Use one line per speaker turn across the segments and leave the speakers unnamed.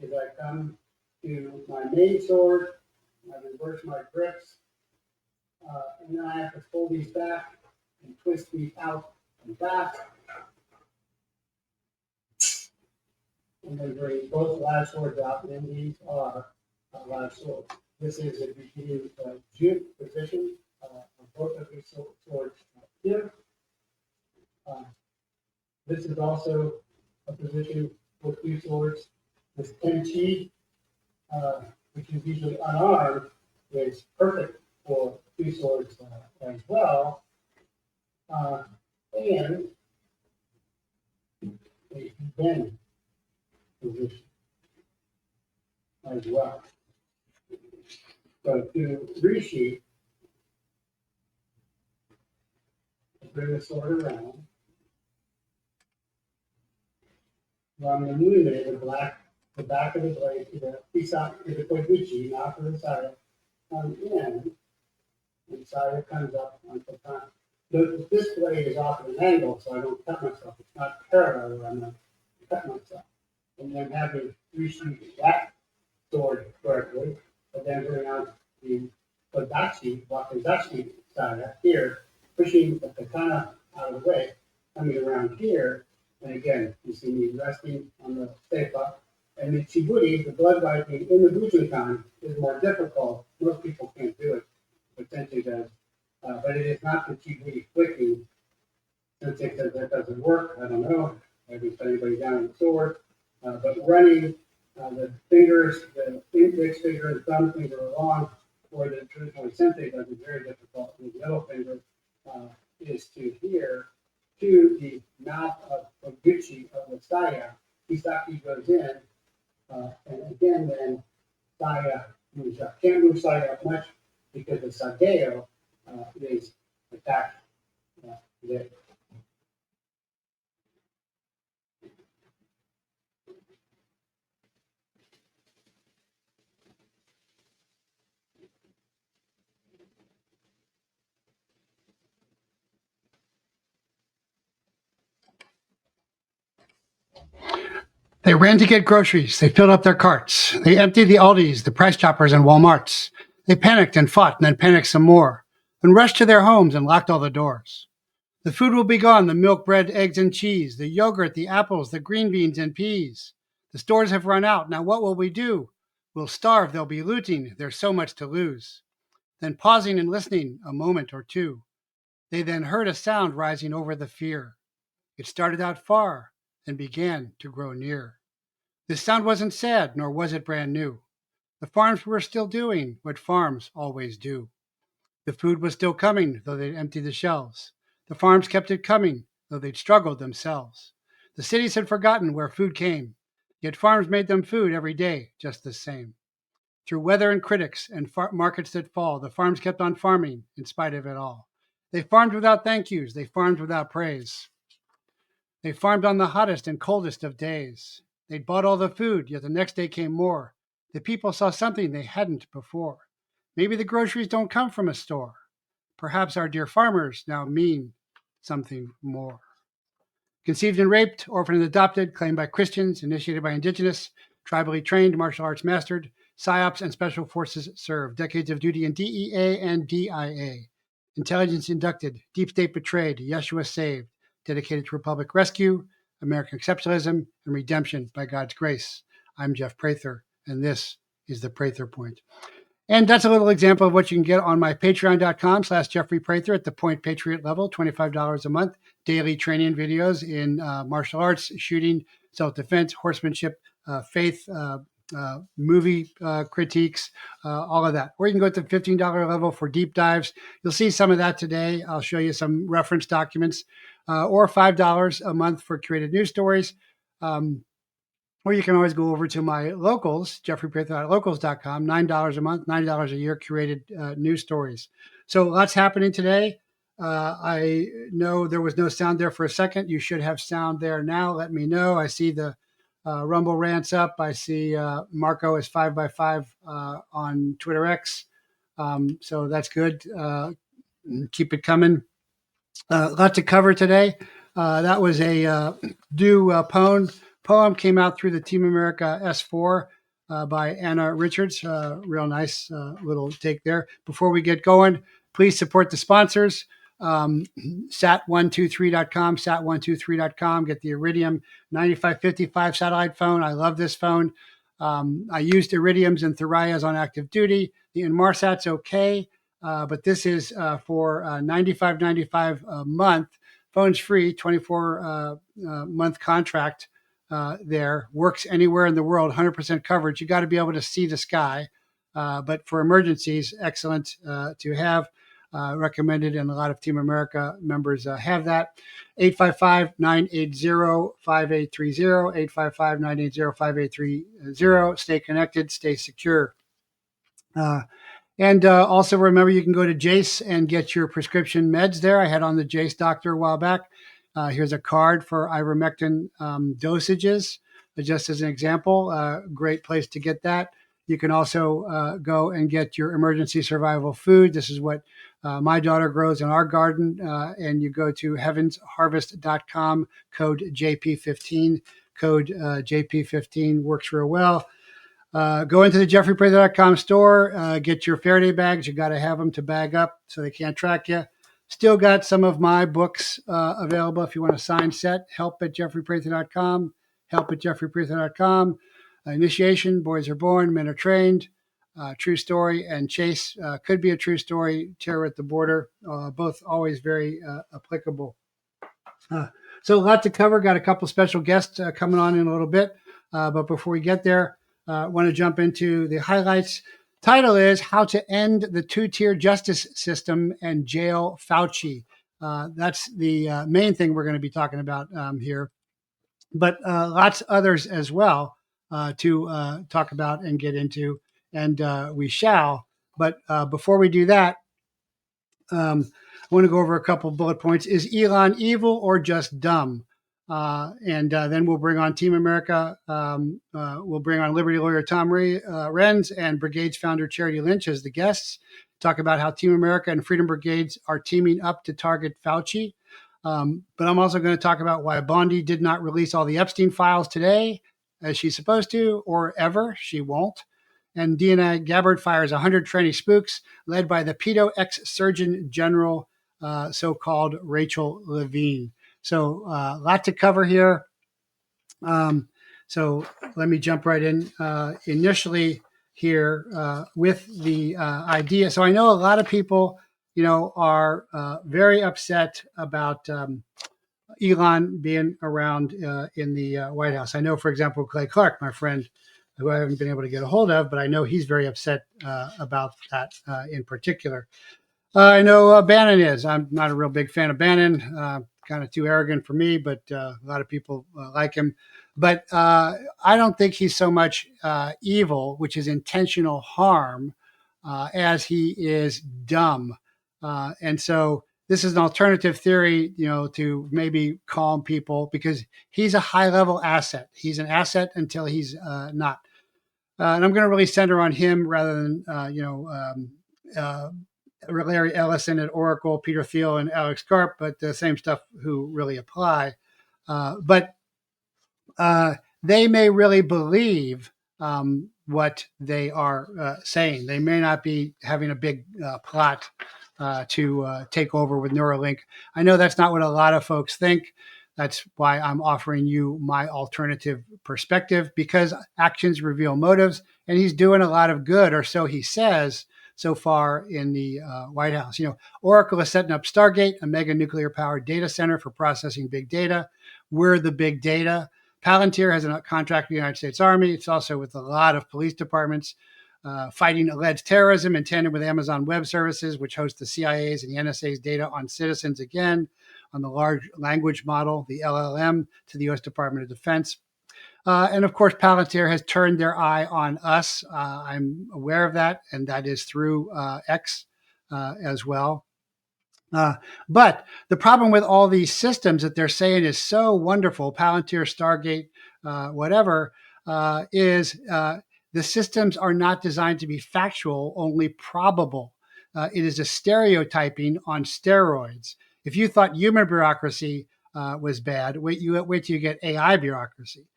is I come to my main sword, I reverse my grips, and then I have to pull these back and twist these out and back, and then bring both live swords out, and then these are live swords. This is a beginning juke position of both of these swords here. This is also a position with two swords. This tenchi, which is usually unarmed, is perfect for two swords as well. And a bend position as well. So to resheath, bring the sword around. Run the movement the back of the blade to the koiguchi, not to the side, comes in, and side comes up on the time. Note that this blade is off at an angle, so I don't cut myself. It's not parallel where I'm going to cut myself. And then having reshoot that sword correctly, but then bring out the wakizashi side up here, pushing the katana out of the way, coming around here. And again, you see me resting on the seifa. And the chiburi, the blood wiping in the Bujinkan, is more difficult. Most people can't do it, but Sensei does. But it is not the chiburi flicking. Sensei says that doesn't work. I don't know. I haven't put anybody down on the sword. But running the fingers, the index finger and thumb finger along, or the traditional Sensei does is very difficult. The middle finger is to here, to the mouth of Gucci of the saya. Kisaki goes in, and again, then saya moves up. Can't move saya up much because the sageo is attached there. They ran to get groceries. They filled up their carts. They emptied the Aldis, the Price Choppers, and Walmarts. They panicked and fought and then panicked some more, then rushed to their homes and locked all the doors. The food will be gone, the milk, bread, eggs, and cheese, the yogurt, the apples, the green beans, and peas. The stores have run out. Now what will we do? We'll starve. They'll be looting. There's so much to lose. Then pausing and listening a moment or two, they then heard a sound rising over the fear. It started out far and began to grow near. This sound wasn't sad, nor was it brand new. The farms were still doing what farms always do. The food was still coming, though they'd emptied the shelves. The farms kept it coming, though they'd struggled themselves. The cities had forgotten where food came, yet farms made them food every day, just the same. Through weather and critics and markets that fall, the farms kept on farming in spite of it all. They farmed without thank yous. They farmed without praise. They farmed on the hottest and coldest of days. They'd bought all the food, yet the next day came more. The people saw something they hadn't before. Maybe the groceries don't come from a store. Perhaps our dear farmers now mean something more. Conceived and raped, orphaned and adopted, claimed by Christians, initiated by indigenous, tribally trained, martial arts mastered, PSYOPs and special forces served, decades of duty in DEA and DIA. Intelligence inducted, deep state betrayed, Yeshua saved, dedicated to Republic rescue, American exceptionalism, and redemption by God's grace. I'm Jeff Prather, and this is the Prather Point. And that's a little example of what you can get on my patreon.com/Jeffrey Prather at the Point Patriot level, $25 a month, daily training videos in martial arts, shooting, self-defense, horsemanship, faith, movie critiques, all of that. Or you can go to the $15 level for deep dives. You'll see some of that today. I'll show you some reference documents, or $5 a month for curated news stories. Or you can always go over to my locals, jeffreyprather.locals.com, $9 a month, $9 a year, curated news stories. So lots happening today. I know there was no sound there for a second. You should have sound there now. Let me know. I see the Rumble rants up. I see Marco is 5x5 on Twitter X. So that's good. Keep it coming. Lot to cover today. That was a Du Pone poem came out through the Team America S4 by Anna Richards. Real nice little take there. Before we get going, please support the sponsors. Sat123.com, sat123.com. Get the Iridium 9555 satellite phone. I love this phone. I used Iridiums and Thurayas on active duty. The Inmarsat's okay, but this is for $95.95 a month. Phone's free, 24 month contract. There works anywhere in the world, 100% coverage. You got to be able to see the sky, but for emergencies, excellent to have. Recommended, and a lot of Team America members have that. 855-980-5830, 855-980-5830. Stay connected, stay secure. And also remember, you can go to Jace and get your prescription meds there. I had on the Jace doctor a while back. Here's a card for ivermectin dosages, just as an example. Great place to get that. You can also go and get your emergency survival food. This is what my daughter grows in our garden. And you go to heavensharvest.com, code JP15. Code JP15 works real well. Go into the jeffreyprather.com store, get your Faraday bags. You got to have them to bag up so they can't track you. Still got some of my books available if you want a signed set. Help at jeffreyprather.com. Help at jeffreyprather.com. Initiation, Boys Are Born, Men Are Trained, True Story, and Chase could be a true story. Terror at the Border, both always very applicable. So a lot to cover. Got a couple special guests coming on in a little bit. But before we get there, I want to jump into the highlights. Title is How to End the Two-Tier Justice System and Jail Fauci. That's the main thing we're going to be talking about here. But lots others as well to talk about and get into, and we shall. But before we do that, I want to go over a couple bullet points. Is Elon evil or just dumb? And then we'll bring on Team America. We'll bring on Liberty lawyer Tom Renz and Brigades founder Charity Lynch as the guests. Talk about how Team America and Freedom Brigades are teaming up to target Fauci. But I'm also going to talk about why Bondi did not release all the Epstein files today, as she's supposed to, or ever. She won't. And Deanna Gabbard fires 100 tranny spooks, led by the pedo ex-Surgeon General, so-called Rachel Levine. So a lot to cover here. So let me jump right in initially here with the idea. So I know a lot of people, are very upset about Elon being around in the White House. I know, for example, Clay Clark, my friend, who I haven't been able to get a hold of, but I know he's very upset about that in particular. I know Bannon is. I'm not a real big fan of Bannon. Kind of too arrogant for me, but a lot of people like him. But I don't think he's so much evil, which is intentional harm, as he is dumb. And so this is an alternative theory, to maybe calm people, because he's a high-level asset. He's an asset until he's not. And I'm going to really center on him rather than, Larry Ellison at Oracle, Peter Thiel, and Alex Karp, but the same stuff who really apply. But they may really believe what they are saying. They may not be having a big plot to take over with Neuralink. I know that's not what a lot of folks think. That's why I'm offering you my alternative perspective, because actions reveal motives, and he's doing a lot of good, or so he says, so far in the White House. Oracle is setting up Stargate, a mega nuclear powered data center for processing big data. We're the big data. Palantir has a contract with the United States Army. It's also with a lot of police departments fighting alleged terrorism in tandem with Amazon Web Services, which hosts the CIA's and the NSA's data on citizens, again, on the large language model, the LLM, to the U.S. Department of Defense. And of course, Palantir has turned their eye on us. I'm aware of that, and that is through X as well. But the problem with all these systems that they're saying is so wonderful, Palantir, Stargate, whatever, is the systems are not designed to be factual, only probable. It is a stereotyping on steroids. If you thought human bureaucracy was bad, wait till you get AI bureaucracy.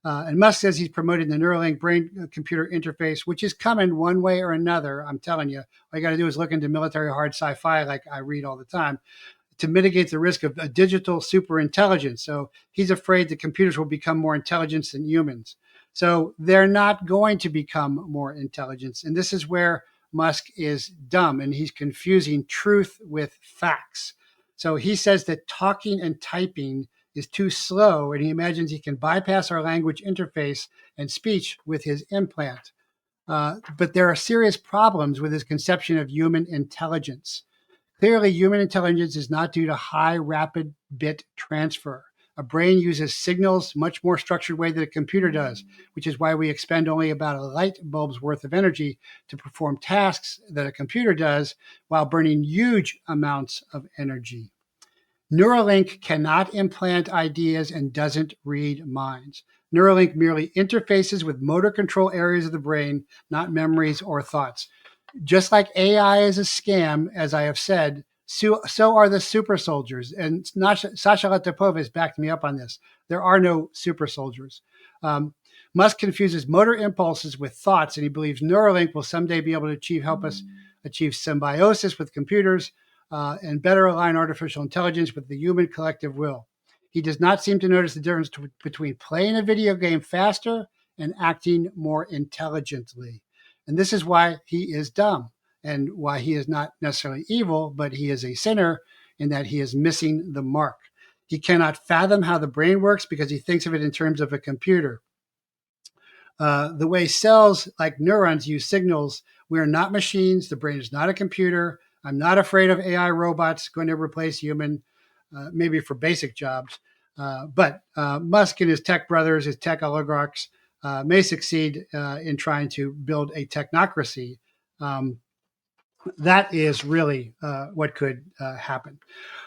And Musk says he's promoting the Neuralink brain-computer interface, which is coming one way or another. I'm telling you, all you got to do is look into military hard sci-fi, like I read all the time, to mitigate the risk of a digital superintelligence. So he's afraid that computers will become more intelligent than humans. So they're not going to become more intelligent. And this is where Musk is dumb, and he's confusing truth with facts. So he says that talking and typing is too slow, and he imagines he can bypass our language interface and speech with his implant. But there are serious problems with his conception of human intelligence. Clearly, human intelligence is not due to high rapid bit transfer. A brain uses signals much more structured way than a computer does, which is why we expend only about a light bulb's worth of energy to perform tasks that a computer does while burning huge amounts of energy. Neuralink cannot implant ideas and doesn't read minds. Neuralink merely interfaces with motor control areas of the brain, not memories or thoughts. Just like AI is a scam, as I have said, so are the super soldiers. And Sasha Letopova has backed me up on this. There are no super soldiers. Musk confuses motor impulses with thoughts, and he believes Neuralink will someday be able to help us achieve symbiosis with computers and better align artificial intelligence with the human collective will. He does not seem to notice the difference between playing a video game faster and acting more intelligently. And this is why he is dumb and why he is not necessarily evil, but he is a sinner in that he is missing the mark. He cannot fathom how the brain works because he thinks of it in terms of a computer. The way cells like neurons use signals, we are not machines. The brain is not a computer. I'm not afraid of AI robots going to replace human, maybe for basic jobs. But Musk and his tech brothers, his tech oligarchs, may succeed in trying to build a technocracy. That is really what could happen.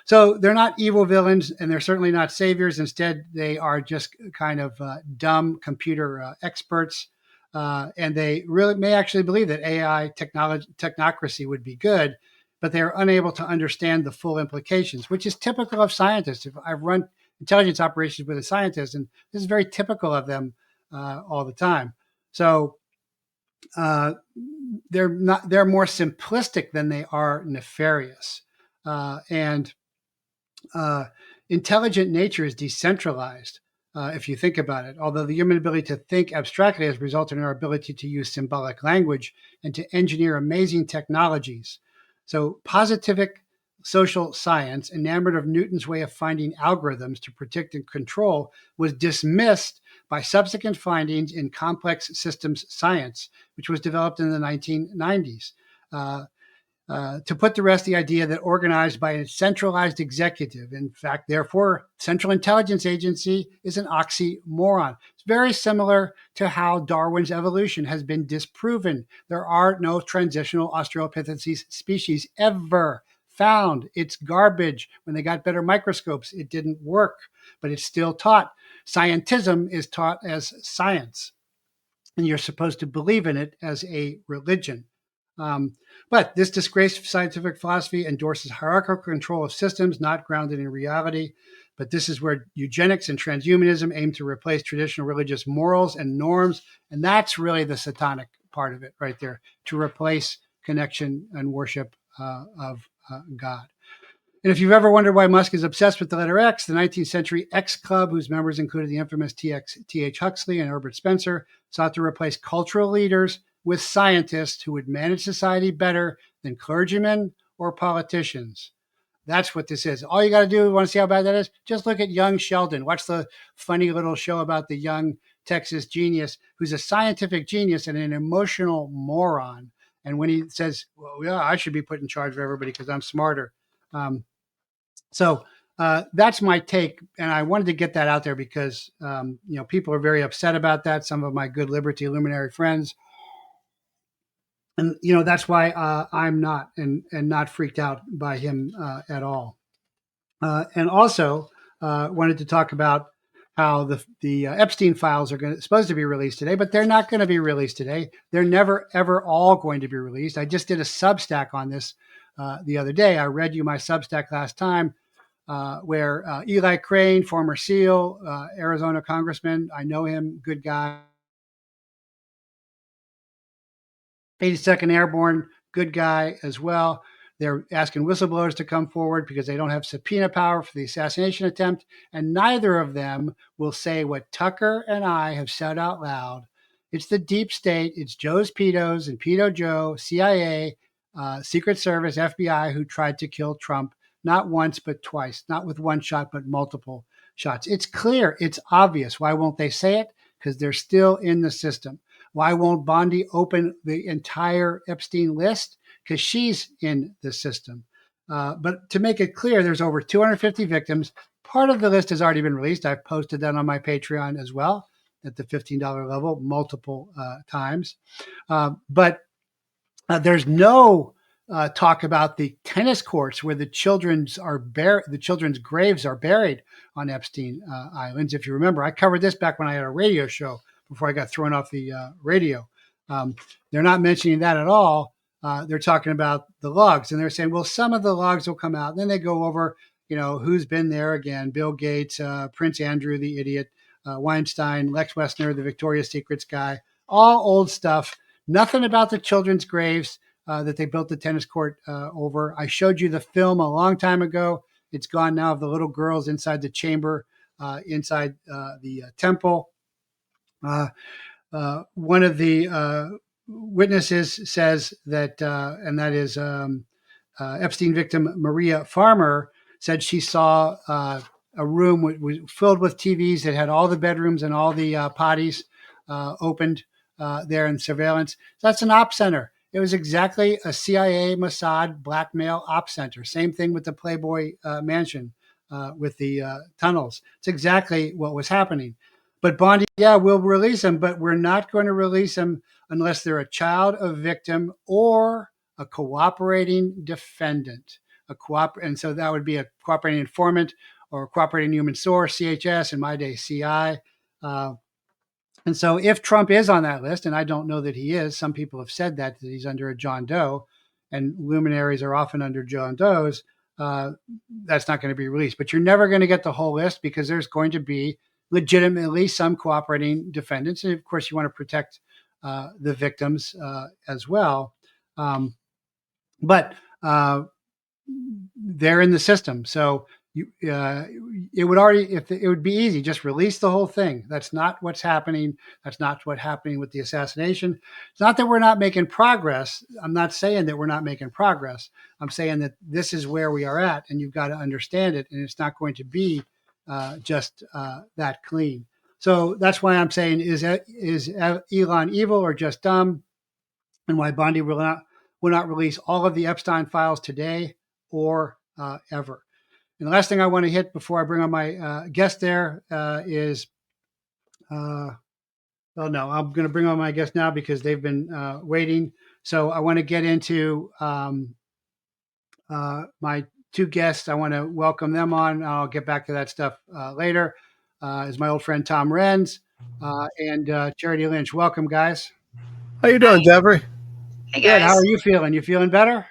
So they're not evil villains, and they're certainly not saviors. Instead, they are just kind of dumb computer experts, and they really may actually believe that AI technocracy would be good, but they are unable to understand the full implications, which is typical of scientists. If I've run intelligence operations with a scientist, and this is very typical of them all the time. So they're more simplistic than they are nefarious. And intelligent nature is decentralized, if you think about it. Although the human ability to think abstractly has resulted in our ability to use symbolic language and to engineer amazing technologies. So positivic social science, enamored of Newton's way of finding algorithms to predict and control, was dismissed by subsequent findings in complex systems science, which was developed in the 1990s. To put to rest the idea that organized by a centralized executive, in fact, therefore, Central Intelligence Agency is an oxymoron. It's very similar to how Darwin's evolution has been disproven. There are no transitional Australopithecines species ever found. It's garbage. When they got better microscopes, it didn't work, but it's still taught. Scientism is taught as science, and you're supposed to believe in it as a religion. But this disgraced scientific philosophy endorses hierarchical control of systems not grounded in reality. But this is where eugenics and transhumanism aim to replace traditional religious morals and norms. And that's really the satanic part of it right there, to replace connection and worship of God. And if you've ever wondered why Musk is obsessed with the letter X, the 19th century X Club, whose members included the infamous T.H. Huxley and Herbert Spencer, sought to replace cultural leaders with scientists who would manage society better than clergymen or politicians. That's what this is. All you got to do, want to see how bad that is? Just look at young Sheldon. Watch the funny little show about the young Texas genius who's a scientific genius and an emotional moron. And when he says, well, yeah, I should be put in charge of everybody because I'm smarter. So that's my take. And I wanted to get that out there because, people are very upset about that. Some of my good liberty luminary friends. And, that's why I'm not and not freaked out by him at all. And also wanted to talk about how the Epstein files are supposed to be released today, but they're not going to be released today. They're never, ever all going to be released. I just did a Substack on this the other day. I read you my Substack last time. where Eli Crane, former SEAL, Arizona congressman, I know him, good guy. 82nd Airborne, good guy as well. They're asking whistleblowers to come forward because they don't have subpoena power for the assassination attempt. And neither of them will say what Tucker and I have said out loud. It's the deep state. It's Joe's Pedos and Pedo Joe, CIA, Secret Service, FBI, who tried to kill Trump, not once, but twice, not with one shot, but multiple shots. It's clear. It's obvious. Why won't they say it? Because they're still in the system. Why won't Bondi open the entire Epstein list? Because she's in the system. But to make it clear, there's over 250 victims. Part of the list has already been released. I've posted that on my Patreon as well at the $15 level multiple times. But there's no talk about the tennis courts where the children's graves are buried on Epstein Islands. If you remember, I covered this back when I had a radio show before I got thrown off the radio. They're not mentioning that at all. They're talking about the logs, and they're saying, well, some of the logs will come out. And then they go over, who's been there again: Bill Gates, Prince Andrew, the idiot, Weinstein, Lex Wessner, the Victoria's Secrets guy, all old stuff. Nothing about the children's graves that they built the tennis court over. I showed you the film a long time ago. It's gone now, of the little girls inside the chamber, inside the temple. One of the witnesses says that, and that is Epstein victim Maria Farmer, said she saw a room filled with TVs that had all the bedrooms and all the potties opened there in surveillance. So that's an op center. It was exactly a CIA, Mossad, blackmail op center. Same thing with the Playboy mansion with the tunnels. It's exactly what was happening. But Bondi, yeah, we'll release them, but we're not going to release them unless they're a child of victim or a cooperating defendant. And so that would be a cooperating informant or a cooperating human source, CHS, in my day, CI. And so if Trump is on that list, and I don't know that he is, some people have said that he's under a John Doe, and luminaries are often under John Does, that's not going to be released. But you're never going to get the whole list because there's going to be legitimately some cooperating defendants. And of course, you want to protect the victims as well. But they're in the system. So it would be easy, just release the whole thing. That's not what's happening. That's not what's happening with the assassination. It's not that we're not making progress. I'm not saying that we're not making progress. I'm saying that this is where we are at, and you've got to understand it. And it's not going to be just that clean. So that's why I'm saying, is Elon evil or just dumb? And why Bondi will not release all of the Epstein files today or ever. And the last thing I want to hit before I bring on my guest there is, well, no, I'm going to bring on my guest now because they've been waiting. So I want to get into my two guests. I want to welcome them on. I'll get back to that stuff later. Is my old friend Tom Renz and Charity Lynch. Welcome, guys.
How you doing, Jeffrey?
Hey,
Good.
guys.
How are you feeling? You feeling better?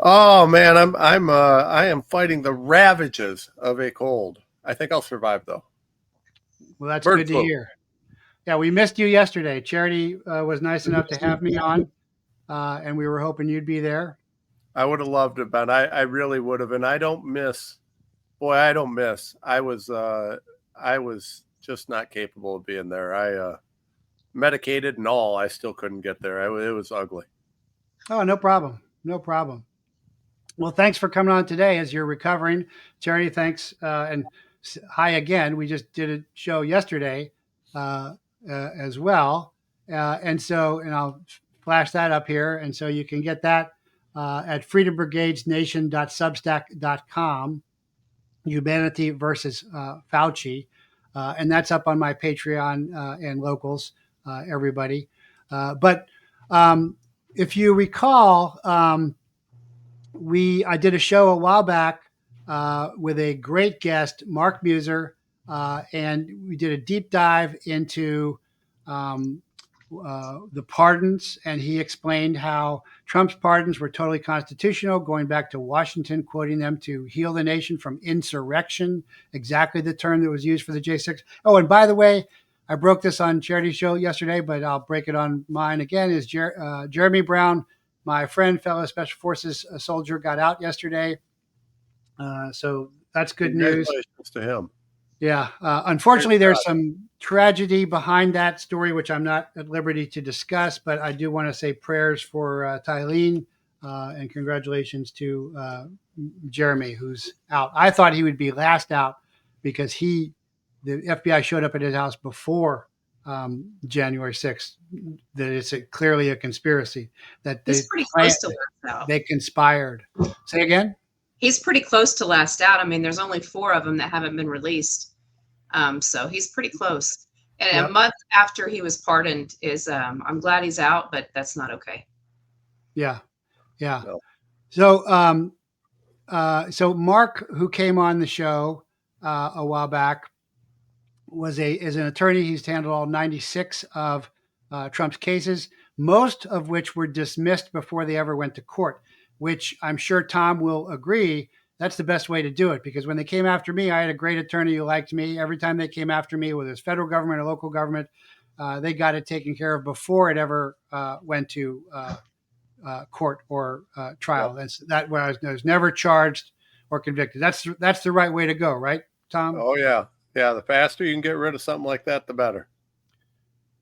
Oh man, I am fighting the ravages of a cold. I think I'll survive though.
Well, that's
Bird
good
flu.
to hear. Yeah, we missed you yesterday. Charity was nice enough to have me on, and we were hoping you'd be there.
I would have loved it, but I really would have. And I don't miss. Boy, I don't miss. I was just not capable of being there. I medicated and all. I still couldn't get there. It was ugly.
Oh, no problem. No problem. Well, thanks for coming on today as you're recovering. Charity, thanks. And hi again. We just did a show yesterday as well. And I'll flash that up here. And so you can get that at freedombrigadesnation.substack.com, Humanity versus Fauci. And that's up on my Patreon and locals, everybody. But if you recall, I did a show a while back with a great guest, Mark Muser, and we did a deep dive into the pardons, and he explained how Trump's pardons were totally constitutional, going back to Washington, quoting them to heal the nation from insurrection, exactly the term that was used for the J6. Oh, and by the way, I broke this on Charity's show yesterday, but I'll break it on mine again. Is Jeremy Brown, my friend, fellow Special Forces soldier, got out yesterday. So that's good news.
Congratulations to him.
Yeah. Unfortunately, there's some tragedy behind that story, which I'm not at liberty to discuss, but I do want to say prayers for Tylene and congratulations to Jeremy, who's out. I thought he would be last out because the FBI showed up at his house before January 6th. That it's clearly a conspiracy that
He's pretty close to last out.
They conspired. Say again?
He's pretty close to last out. I mean, there's only 4 of them that haven't been released. So he's pretty close. And
Yep.
a month after he was pardoned is, I'm glad he's out, but that's not okay.
Yeah. Yeah.
No.
So Mark, who came on the show a while back, is an attorney. He's handled all 96 of Trump's cases, most of which were dismissed before they ever went to court, which I'm sure Tom will agree. That's the best way to do it, because when they came after me, I had a great attorney who liked me. Every time they came after me, whether it's federal government or local government, they got it taken care of before it ever went to court or trial.
Yep.
That I was never charged or convicted. That's the right way to go, right, Tom?
Oh yeah, yeah. The faster you can get rid of something like that, the better.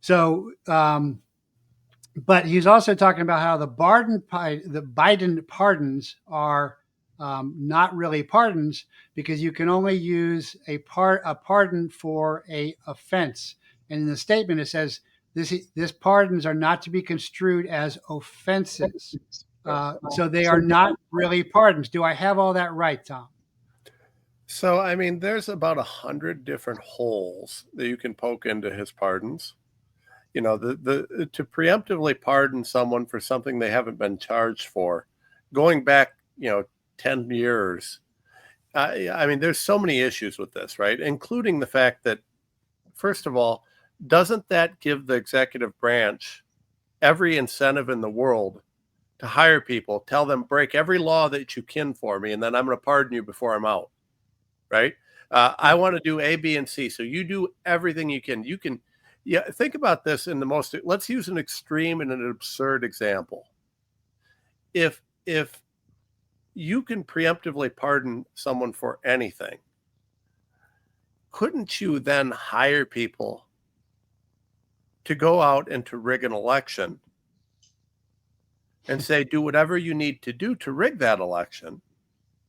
So, but he's also talking about how the Biden pardons are not really pardons, because you can only use a pardon for a offense. And in the statement, it says this pardons are not to be construed as offenses. So they are not really pardons. Do I have all that right, Tom?
So, I mean, there's about 100 different holes that you can poke into his pardons. You know, to preemptively pardon someone for something they haven't been charged for, going back, 10 years. I mean, there's so many issues with this, right? Including the fact that, first of all, doesn't that give the executive branch every incentive in the world to hire people, tell them, break every law that you can for me, and then I'm going to pardon you before I'm out, right? I want to do A, B, and C. So you do everything you can. Yeah, think about this let's use an extreme and an absurd example. If you can preemptively pardon someone for anything, couldn't you then hire people to go out and to rig an election and say, do whatever you need to do to rig that election?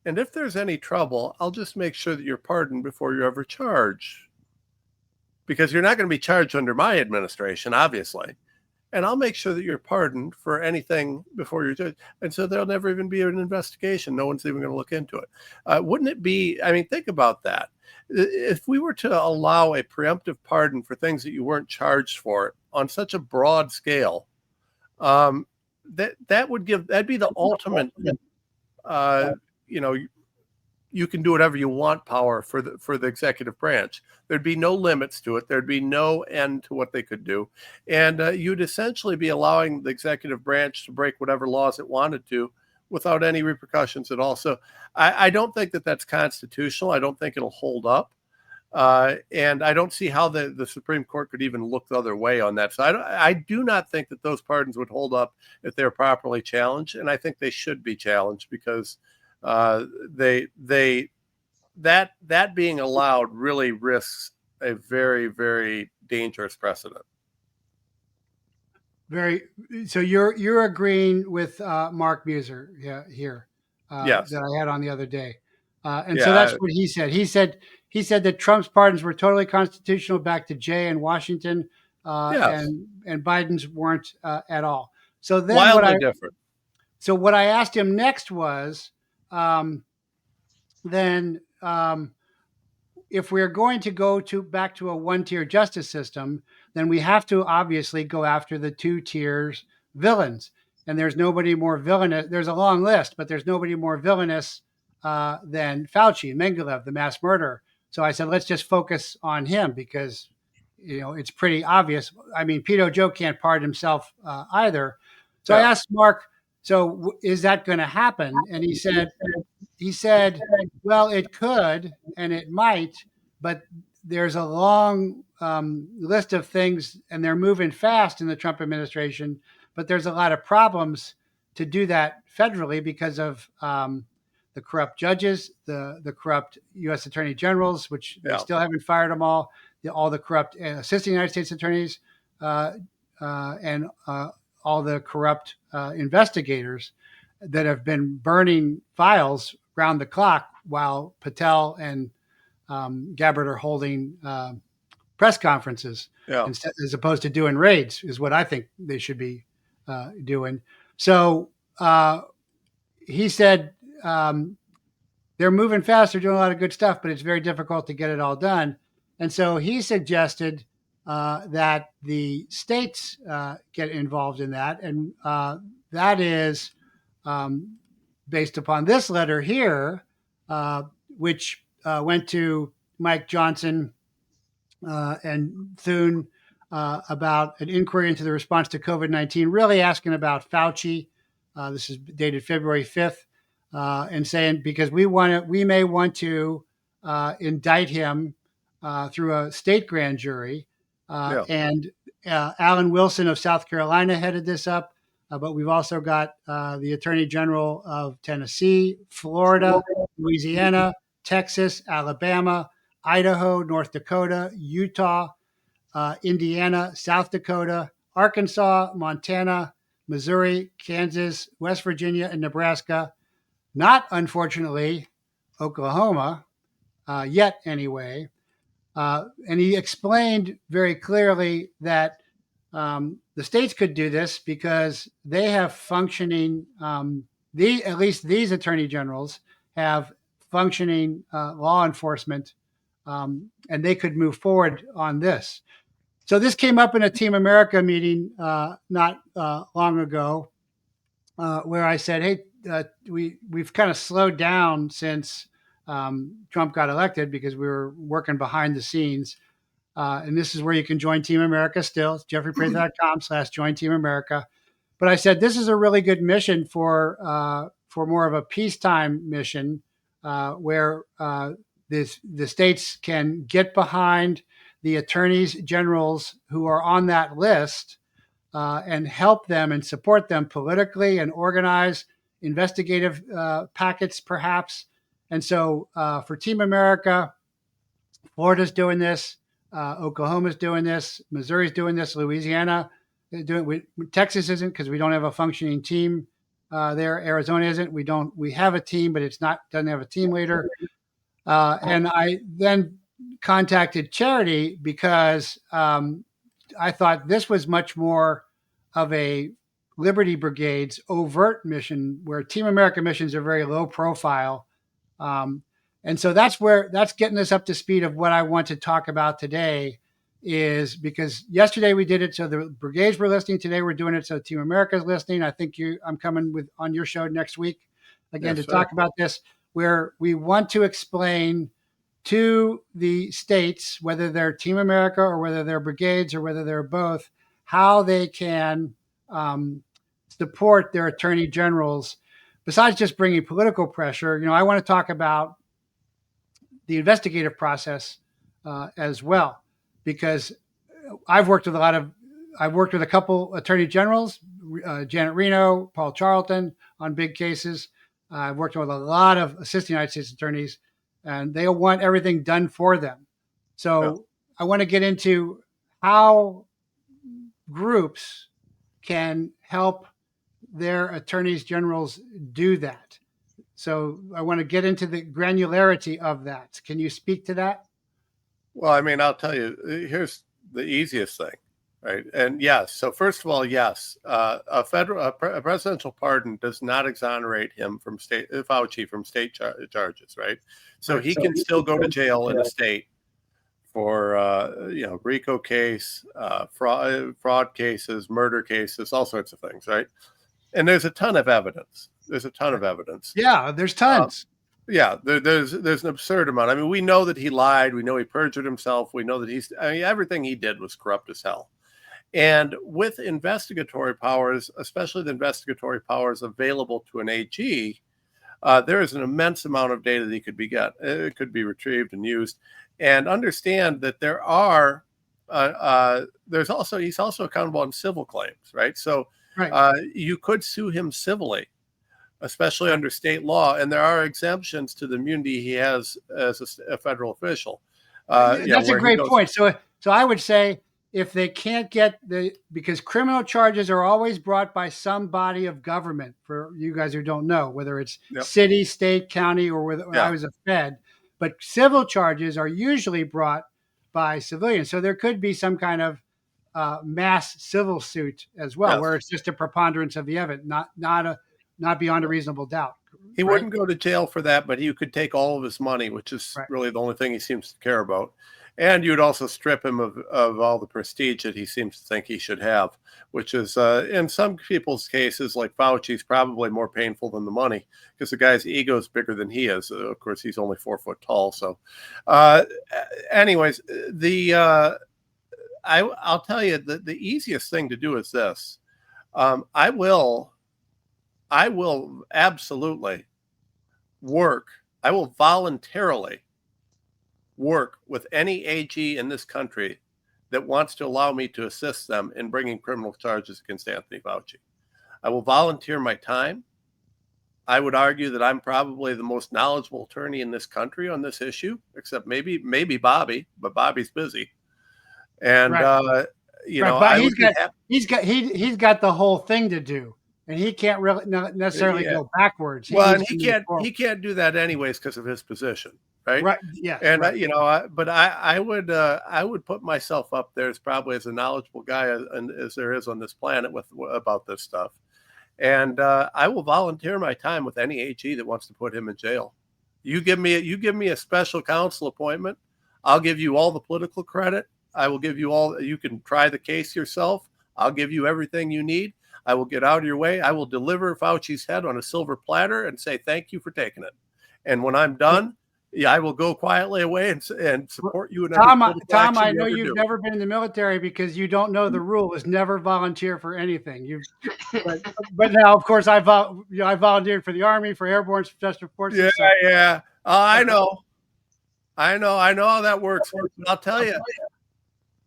And if there's any trouble, I'll just make sure that you're pardoned before you're ever charged. Because you're not going to be charged under my administration, obviously. And I'll make sure that you're pardoned for anything before you're judged. And so there'll never even be an investigation. No one's even going to look into it. Wouldn't it be, I mean, think about that. If we were to allow a preemptive pardon for things that you weren't charged for on such a broad scale, that'd be the ultimate, you can do whatever you want power for the executive branch. There'd be no limits to it. There'd be no end to what they could do. And you'd essentially be allowing the executive branch to break whatever laws it wanted to without any repercussions at all. So I don't think that that's constitutional. I don't think it'll hold up. And I don't see how the Supreme Court could even look the other way on that. So I do not think that those pardons would hold up if they're properly challenged. And I think they should be challenged, because that being allowed really risks a very, very dangerous precedent.
So you're agreeing with Mark Muser here
Yes.
that I had on the other day, and
Yeah,
so that's what he said. He said that Trump's pardons were totally constitutional back to Jay in Washington,
Yes.
and Biden's weren't at all. So then
wildly different.
So what I asked him next was, if we're going to go back to a one-tier justice system, then we have to obviously go after the 2 tiers villains. And there's nobody more villainous. There's a long list, but there's nobody more villainous than Fauci, Mengelev, the mass murderer. So I said, let's just focus on him, because it's pretty obvious. I mean, Pedo Joe can't pardon himself either. So I
Yeah.
asked Mark, so is that going to happen? And he said, well, it could and it might, but there's a long list of things, and they're moving fast in the Trump administration. But there's a lot of problems to do that federally because of the corrupt judges, the corrupt U.S. attorney generals, which they
Yeah.
still haven't fired them all the corrupt assistant United States attorneys, and all the corrupt investigators that have been burning files round the clock while Patel and Gabbard are holding press conferences
Yeah.
instead, as opposed to doing raids, is what I think they should be doing. So he said they're moving fast. They're doing a lot of good stuff, but it's very difficult to get it all done. And so he suggested that the states get involved in that. And that is based upon this letter here, which went to Mike Johnson and Thune about an inquiry into the response to COVID-19, really asking about Fauci. This is dated February 5th, and saying because we may want to indict him through a state grand jury. And Alan Wilson of South Carolina headed this up, but we've also got the Attorney General of Tennessee, Florida, Louisiana, Texas, Alabama, Idaho, North Dakota, Utah, Indiana, South Dakota, Arkansas, Montana, Missouri, Kansas, West Virginia, and Nebraska. Not, unfortunately, Oklahoma, yet anyway. And he explained very clearly that the states could do this because they have functioning, at least these attorney generals have functioning law enforcement, and they could move forward on this. So this came up in a Team America meeting not long ago, where I said, "Hey, we've kind of slowed down since Trump got elected because we were working behind the scenes." And this is where you can join Team America still. It's jeffreyprather.com/join Team America. But I said this is a really good mission for more of a peacetime mission, where the states can get behind the attorneys generals who are on that list and help them and support them politically and organize investigative packets, perhaps. And so for Team America, Florida's doing this, Oklahoma's doing this, Missouri's doing this, Louisiana doing. Texas isn't because we don't have a functioning team there. Arizona isn't. We have a team, but doesn't have a team leader. And I then contacted Charity because I thought this was much more of a Liberty Brigade's overt mission, where Team America missions are very low profile. And so that's getting us up to speed of what I want to talk about today, is because yesterday we did it so the brigades were listening. Today we're doing it so Team America is listening. I think I'm coming on your show next week again to talk about this, where we want to explain to the states, whether they're Team America or whether they're brigades or whether they're both, how they can support their attorney generals. Besides just bringing political pressure, I want to talk about the investigative process as well, because I've worked with a couple attorney generals, Janet Reno, Paul Charlton, on big cases. I've worked with a lot of assistant United States attorneys, and they want everything done for them. So I want to get into how groups can help their attorneys generals do that. So I want to get into the granularity of that. Can you speak to that?
Well, I mean, I'll tell you, here's the easiest thing, right? And yes, so first of all, yes, a presidential pardon does not exonerate him from Fauci from state charges, right? So he can still go to jail in a state for RICO case, fraud cases, murder cases, all sorts of things, right? And there's a ton of evidence.
Yeah, there's tons.
Yeah, there's an absurd amount. I mean, we know that he lied. We know he perjured himself. We know that everything he did was corrupt as hell. And with investigatory powers, especially the investigatory powers available to an AG, there is an immense amount of data that it could be retrieved and used. And understand that he's also accountable on civil claims, right? So
Right.
you could sue him civilly, especially under state law, and there are exemptions to the immunity he has as a federal official.
That's a great point. So I would say if they can't get because criminal charges are always brought by some body of government, for you guys who don't know, whether it's city, state, county, or whether I was a Fed, but civil charges are usually brought by civilians. So there could be some kind of mass civil suit as well, where it's just a preponderance of the evidence, not beyond a reasonable doubt.
He wouldn't go to jail for that, but you could take all of his money, which is really the only thing he seems to care about. And you'd also strip him of all the prestige that he seems to think he should have, which is, in some people's cases, like Fauci's, probably more painful than the money, because the guy's ego is bigger than he is. Of course, he's only 4 foot tall. So anyways, I'll tell you that the easiest thing to do is this. I will absolutely I will voluntarily work with any AG in this country that wants to allow me to assist them in bringing criminal charges against Anthony Fauci. I will volunteer my time. I would argue that I'm probably the most knowledgeable attorney in this country on this issue, except maybe Bobby, but Bobby's busy. And
he's got the whole thing to do. And he can't really necessarily go backwards.
And he can't do that anyways because of his position, right?
Right. Yeah.
And but I would put myself up there as probably as a knowledgeable guy as there is on this planet about this stuff. And I will volunteer my time with any AG that wants to put him in jail. You give me a special counsel appointment, I'll give you all the political credit. I will give you all. You can try the case yourself. I'll give you everything you need. I will get out of your way. I will deliver Fauci's head on a silver platter and say thank you for taking it. And when I'm done, I will go quietly away and support you.
Tom, I know you've never been in the military because you don't know the rule is never volunteer for anything. But now, of course, I volunteered for the Army, for airborne special forces.
Yeah. I know how that works. I'll tell you.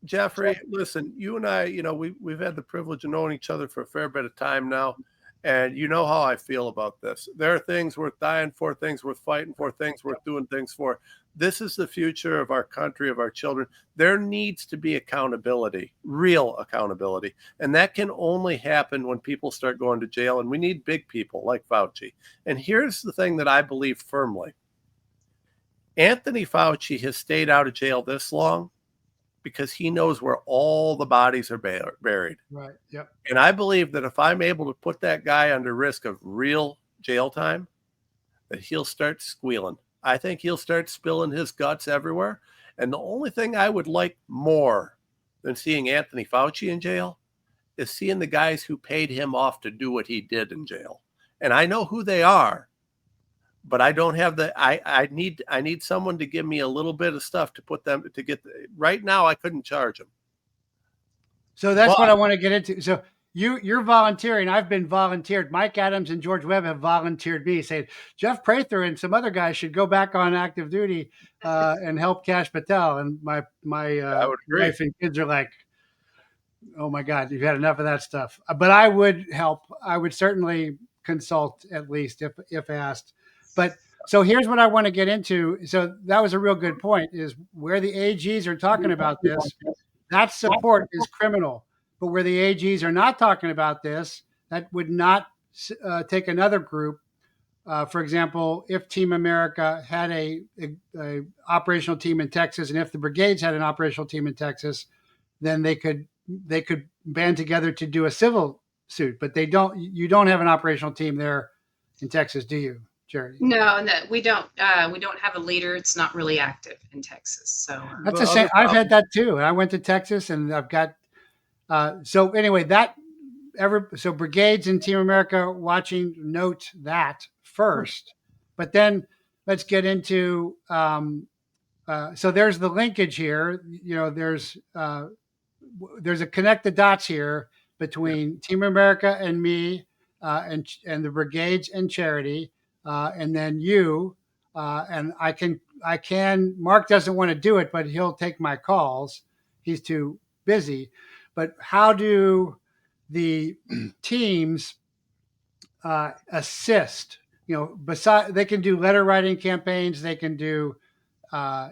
Jeffrey, listen, you and I, we've had the privilege of knowing each other for a fair bit of time now, and you know how I feel about this. There are things worth dying for, things worth fighting for, things worth doing things for. This is the future of our country, of our children. There needs to be accountability, real accountability, and that can only happen when people start going to jail, and we need big people like Fauci. And here's the thing that I believe firmly. Anthony Fauci has stayed out of jail this long because he knows where all the bodies are buried.
Right. Yep.
And I believe that if I'm able to put that guy under risk of real jail time, that he'll start squealing. I think he'll start spilling his guts everywhere. And the only thing I would like more than seeing Anthony Fauci in jail is seeing the guys who paid him off to do what he did in jail. And I know who they are. But I don't have I need someone to give me a little bit of stuff to put them to get right now. I couldn't charge them.
So that's what I want to get into. So you're volunteering. I've been volunteered. Mike Adams and George Webb have volunteered me, saying Jeff Prather and some other guys should go back on active duty and help Kash Patel. And my wife and kids are like, oh my God, you've had enough of that stuff. But I would help. I would certainly consult at least if asked. But so here's what I want to get into. So that was a real good point, is where the AGs are talking about this, that support is criminal. But where the AGs are not talking about this, that would not take another group. For example, if Team America had a operational team in Texas, and if the brigades had an operational team in Texas, then they could band together to do a civil suit. But they don't. You don't have an operational team there in Texas, do you? Charity.
No, we don't. We don't have a leader. It's not really active in Texas. So
that's the same. I've had that too. I went to Texas, and I've got. So anyway, so brigades and Team America watching, note that first, but then let's get into. So there's the linkage here. There's a connect the dots here between Team America and me, and the brigades and charity, and then you, and I can. Mark doesn't want to do it, but he'll take my calls. He's too busy. But how do the teams assist? Beside they can do letter writing campaigns. They can do,
Yeah.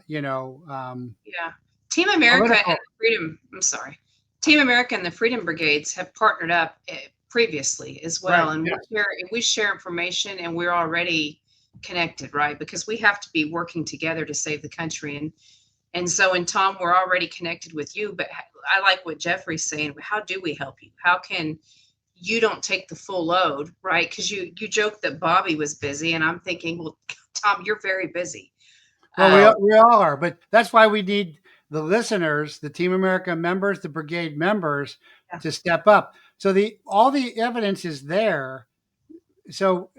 Team America and
political.
the Freedom, I'm sorry. Team America and the Freedom Brigades have partnered up previously as well.
Right,
And
yeah.
we share information, and we're already connected, right? Because we have to be working together to save the country. And so in Tom, we're already connected with you, but I like what Jeffrey's saying. How do we help you? How can you don't take the full load, right? Because you joked that Bobby was busy, and I'm thinking, well, Tom, you're very busy.
Well,
Um,
we all are, but that's why we need the listeners, the Team America members, the brigade members,
Yeah.
to step up. So all the evidence is there. So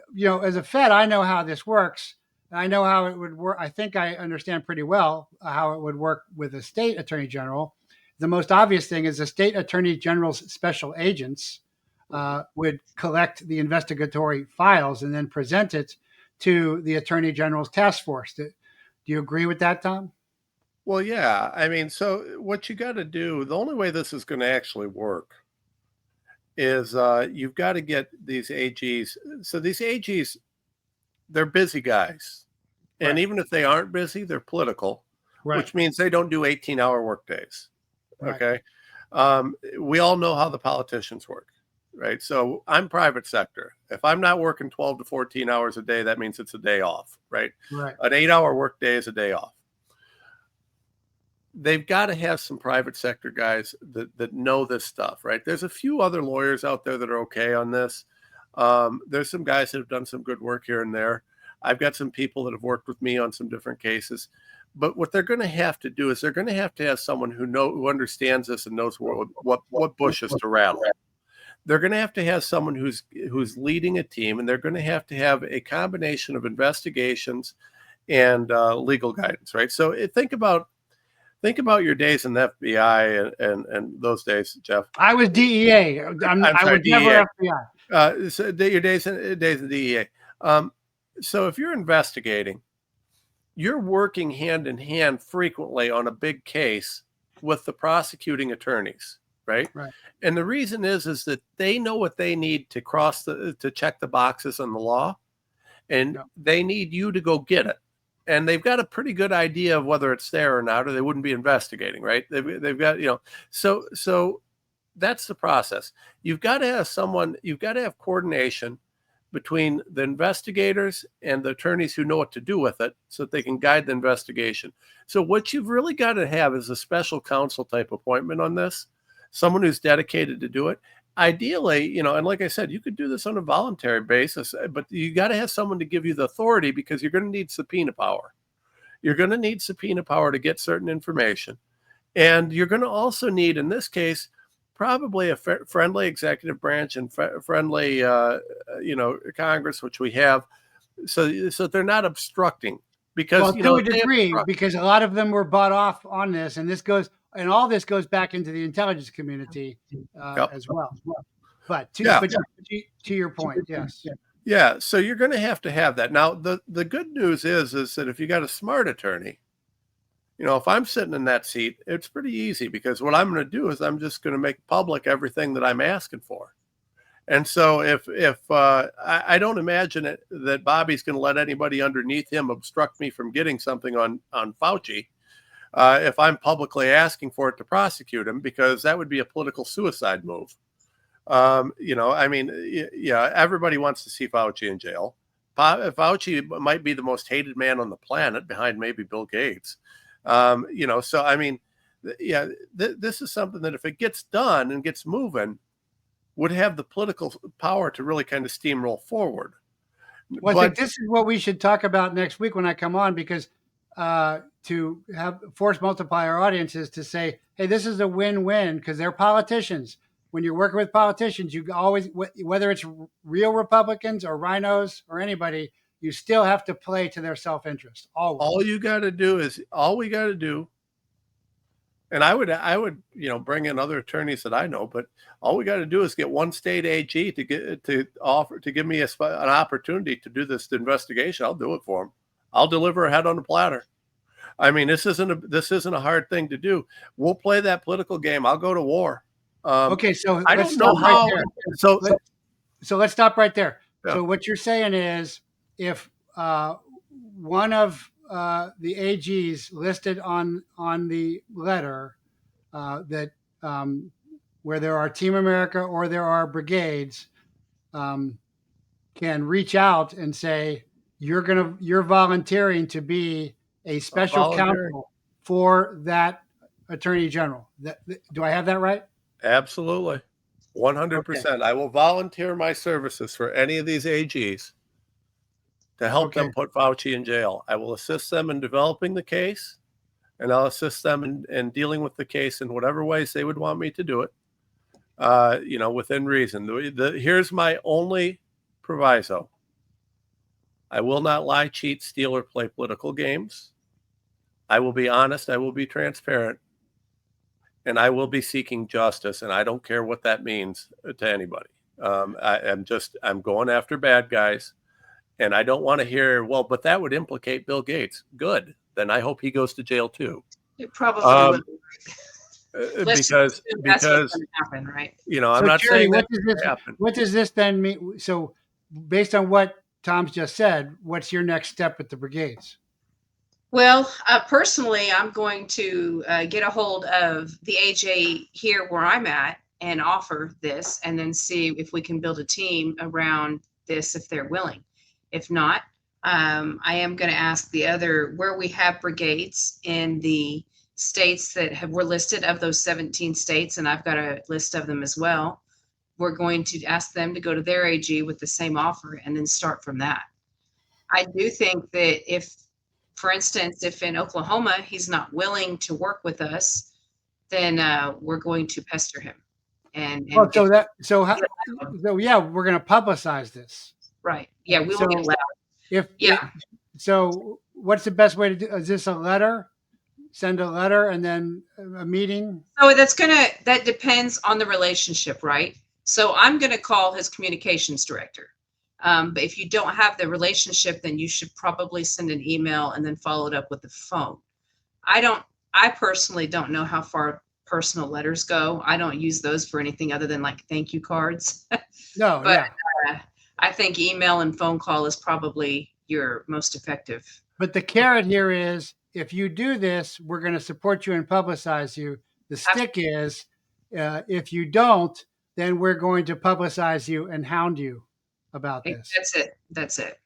as a Fed, I know how this works. I know how it would work. I think I understand pretty well how it would work with a state attorney general. The most obvious thing is the state attorney general's special agents would collect the investigatory files and then present it to the attorney general's task force. Do you agree with that, Tom?
Well, yeah. I mean, so what you got to do, the only way this is going to actually work is you've got to get these AGs. So these AGs, they're busy guys. And
Right.
even if they aren't busy, they're political,
Right.
which means they don't do 18-hour work days.
Right.
Okay. We all know how the politicians work, right? So I'm private sector. If I'm not working 12 to 14 hours a day, that means it's a day off, right?
Right.
An 8-hour work day is a day off. They've got to have some private sector guys that know this stuff, right? There's a few other lawyers out there that are okay on this. There's some guys that have done some good work here and there. I've got some people that have worked with me on some different cases. But what they're going to have to do is they're going to have someone who understands this and knows what bushes to rattle. They're going to have someone who's leading a team, and they're going to have a combination of investigations and legal guidance, right? So think about your days in the FBI and those days, Jeff.
I was DEA. I was never FBI.
So your days in DEA. So if you're investigating, you're working hand in hand frequently on a big case with the prosecuting attorneys, right?
Right.
And the reason is that they know what they need to check the boxes on the law, and they need you to go get it. And they've got a pretty good idea of whether it's there or not, or they wouldn't be investigating, right? They've got, so that's the process. You've got to have coordination between the investigators and the attorneys who know what to do with it so that they can guide the investigation. So what you've really got to have is a special counsel type appointment on this, someone who's dedicated to do it. Ideally, and like I said, you could do this on a voluntary basis, but you got to have someone to give you the authority, because you're going to need subpoena power. You're going to need subpoena power to get certain information. And you're going to also need, in this case, probably a friendly executive branch and friendly, Congress, which we have, so they're not obstructing. Because
to a degree, because a lot of them were bought off on this, and all this goes back into the intelligence community as well. But to your point, yes.
Yeah, so you're going to have that. Now, the good news is that if you got a smart attorney, if I'm sitting in that seat, it's pretty easy, because what I'm going to do is I'm just going to make public everything that I'm asking for. And so if I don't imagine that Bobby's going to let anybody underneath him obstruct me from getting something on Fauci if I'm publicly asking for it to prosecute him, because that would be a political suicide move. Everybody wants to see Fauci in jail. Fauci might be the most hated man on the planet, behind maybe Bill Gates. This is something that if it gets done and gets moving, would have the political power to really kind of steamroll forward.
Well, I think this is what we should talk about next week when I come on, because to have force multiply our audiences to say, hey, this is a win-win, because they're politicians. When you're working with politicians, you always, whether it's real Republicans or rhinos or anybody, you still have to play to their self-interest. Always.
All we got to do, and I would, bring in other attorneys that I know, but all we got to do is get one state AG to give me an opportunity to do this investigation. I'll do it for them. I'll deliver a head on a platter. I mean, this isn't a hard thing to do. We'll play that political game. I'll go to war.
Okay, so
I don't know how.
So let's stop right there.
Yeah.
So what you're saying is, if one of the AGs listed on the letter that where there are Team America or there are brigades can reach out and say you're volunteering to be a special counsel for that attorney general. Do I have that right?
Absolutely. 100%. Okay. I will volunteer my services for any of these AGs to help them put Fauci in jail. I will assist them in developing the case, and I'll assist them in dealing with the case in whatever ways they would want me to do it, within reason. Here's my only proviso. I will not lie, cheat, steal, or play political games. I will be honest. I will be transparent. And I will be seeking justice, and I don't care what that means to anybody. I'm going after bad guys, and I don't want to hear, well, but that would implicate Bill Gates. Good. Then I hope he goes to jail too.
It probably will.
Because
that's what's going to happen, right?
I'm not saying that happen.
What does this then mean? So based on what Tom's just said, what's your next step with the brigades?
Well, personally, I'm going to get a hold of the AJ here where I'm at and offer this, and then see if we can build a team around this if they're willing. If not, I am going to ask the other where we have brigades in the states that were listed of those 17 states, and I've got a list of them as well. We're going to ask them to go to their AG with the same offer and then start from that. I do think that if, for instance, if in Oklahoma he's not willing to work with us, then we're going to pester him. We're going to
publicize this.
Right. Yeah, we will get loud.
So what's the best way to do? Is this a letter? Send a letter and then a meeting?
So that depends on the relationship, right? So I'm going to call his communications director. But if you don't have the relationship, then you should probably send an email and then follow it up with the phone. I personally don't know how far personal letters go. I don't use those for anything other than like thank you cards.
No,
but I think email and phone call is probably your most effective.
But the carrot here is, if you do this, we're going to support you and publicize you. The stick is, if you don't, then we're going to publicize you and hound you about this.
That's it.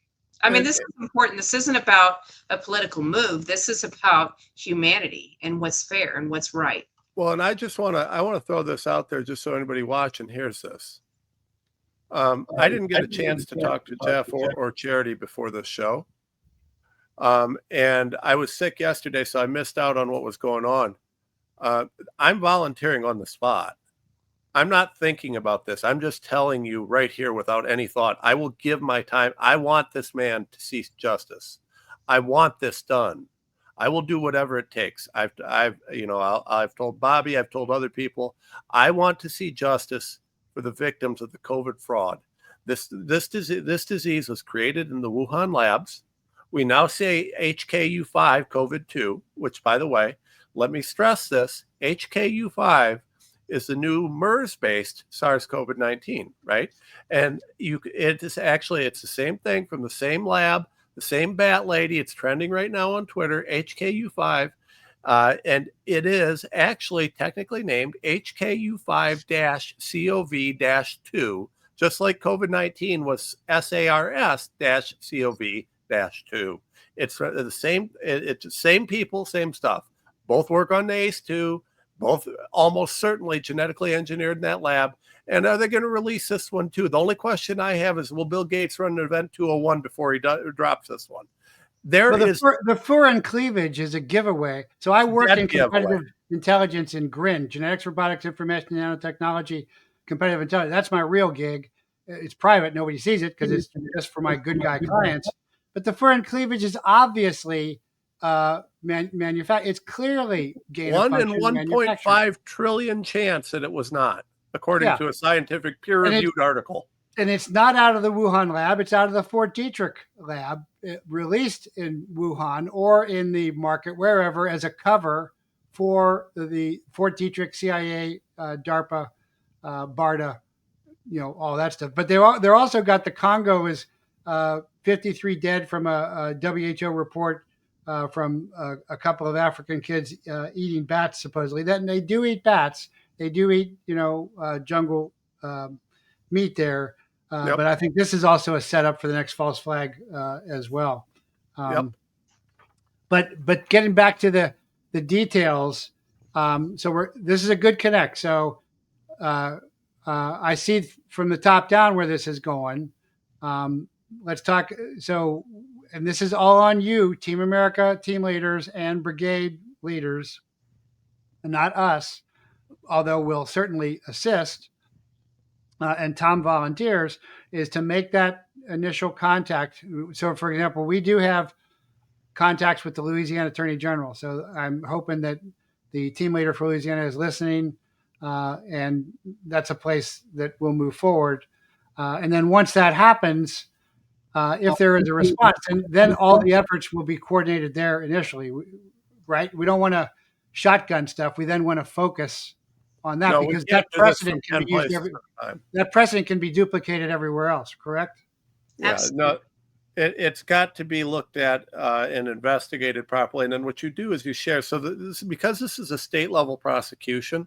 I mean, this is important. This isn't about a political move. This is about humanity and what's fair and what's right.
Well, and I want to throw this out there just so anybody watching hears this. I didn't get a chance to talk to Jeff or Charity before this show. And I was sick yesterday, so I missed out on what was going on. I'm volunteering on the spot. I'm not thinking about this. I'm just telling you right here without any thought. I will give my time. I want this man to see justice. I want this done. I will do whatever it takes. I've told Bobby, I've told other people, I want to see justice for the victims of the COVID fraud. This disease was created in the Wuhan labs. We now say HKU5 COVID-2, which, by the way, let me stress this, HKU5 is the new MERS-based SARS-CoV-19, right? And it's the same thing from the same lab, the same bat lady. It's trending right now on Twitter, HKU5, and it is actually technically named HKU5-CoV-2, just like COVID-19 was SARS-CoV-2. It's the same. It's the same people, same stuff. Both work on the ACE2. Both almost certainly genetically engineered in that lab. And are they going to release this one too? The only question I have is, will Bill Gates run an event 201 before he drops this one?
The foreign cleavage is a giveaway. So I work in competitive intelligence in GRIN, genetics, robotics, information, nanotechnology, competitive intelligence. That's my real gig. It's private. Nobody sees it because it's just for my good guy clients. but the foreign cleavage is obviously manufactured. It's clearly gain of
1 in
function manufactured.
1.5 trillion chance that it was not, according
Yeah,
to a scientific
and it's
peer-reviewed article.
and it's not out of the Wuhan lab. It's out of the Fort Detrick lab, released in Wuhan or in the market wherever as a cover for the Fort Detrick, CIA, DARPA, BARDA, all that stuff. But they're also got the Congo is 53 dead from a WHO report from a couple of African kids eating bats, supposedly. That they do eat bats. They do eat, jungle meat there.
Yep.
But I think this is also a setup for the next false flag as well.
Yep.
But getting back to the details, so this is a good connect. So I see from the top down where this is going. Let's talk. So, and this is all on you, Team America, team leaders, and brigade leaders, and not us, although we'll certainly assist. And Tom volunteers, is to make that initial contact. So, for example, we do have contacts with the Louisiana Attorney General. So I'm hoping that the team leader for Louisiana is listening, and that's a place that will move forward. And then once that happens, if there is a response, and then all the efforts will be coordinated there initially, right? We don't want to shotgun stuff. We then want to focus on that, because that precedent can be used that precedent can be duplicated everywhere else. Correct?
Yeah,
Absolutely.
no, it's got to be looked at and investigated properly. And then what you do is you share. So because this is a state level prosecution,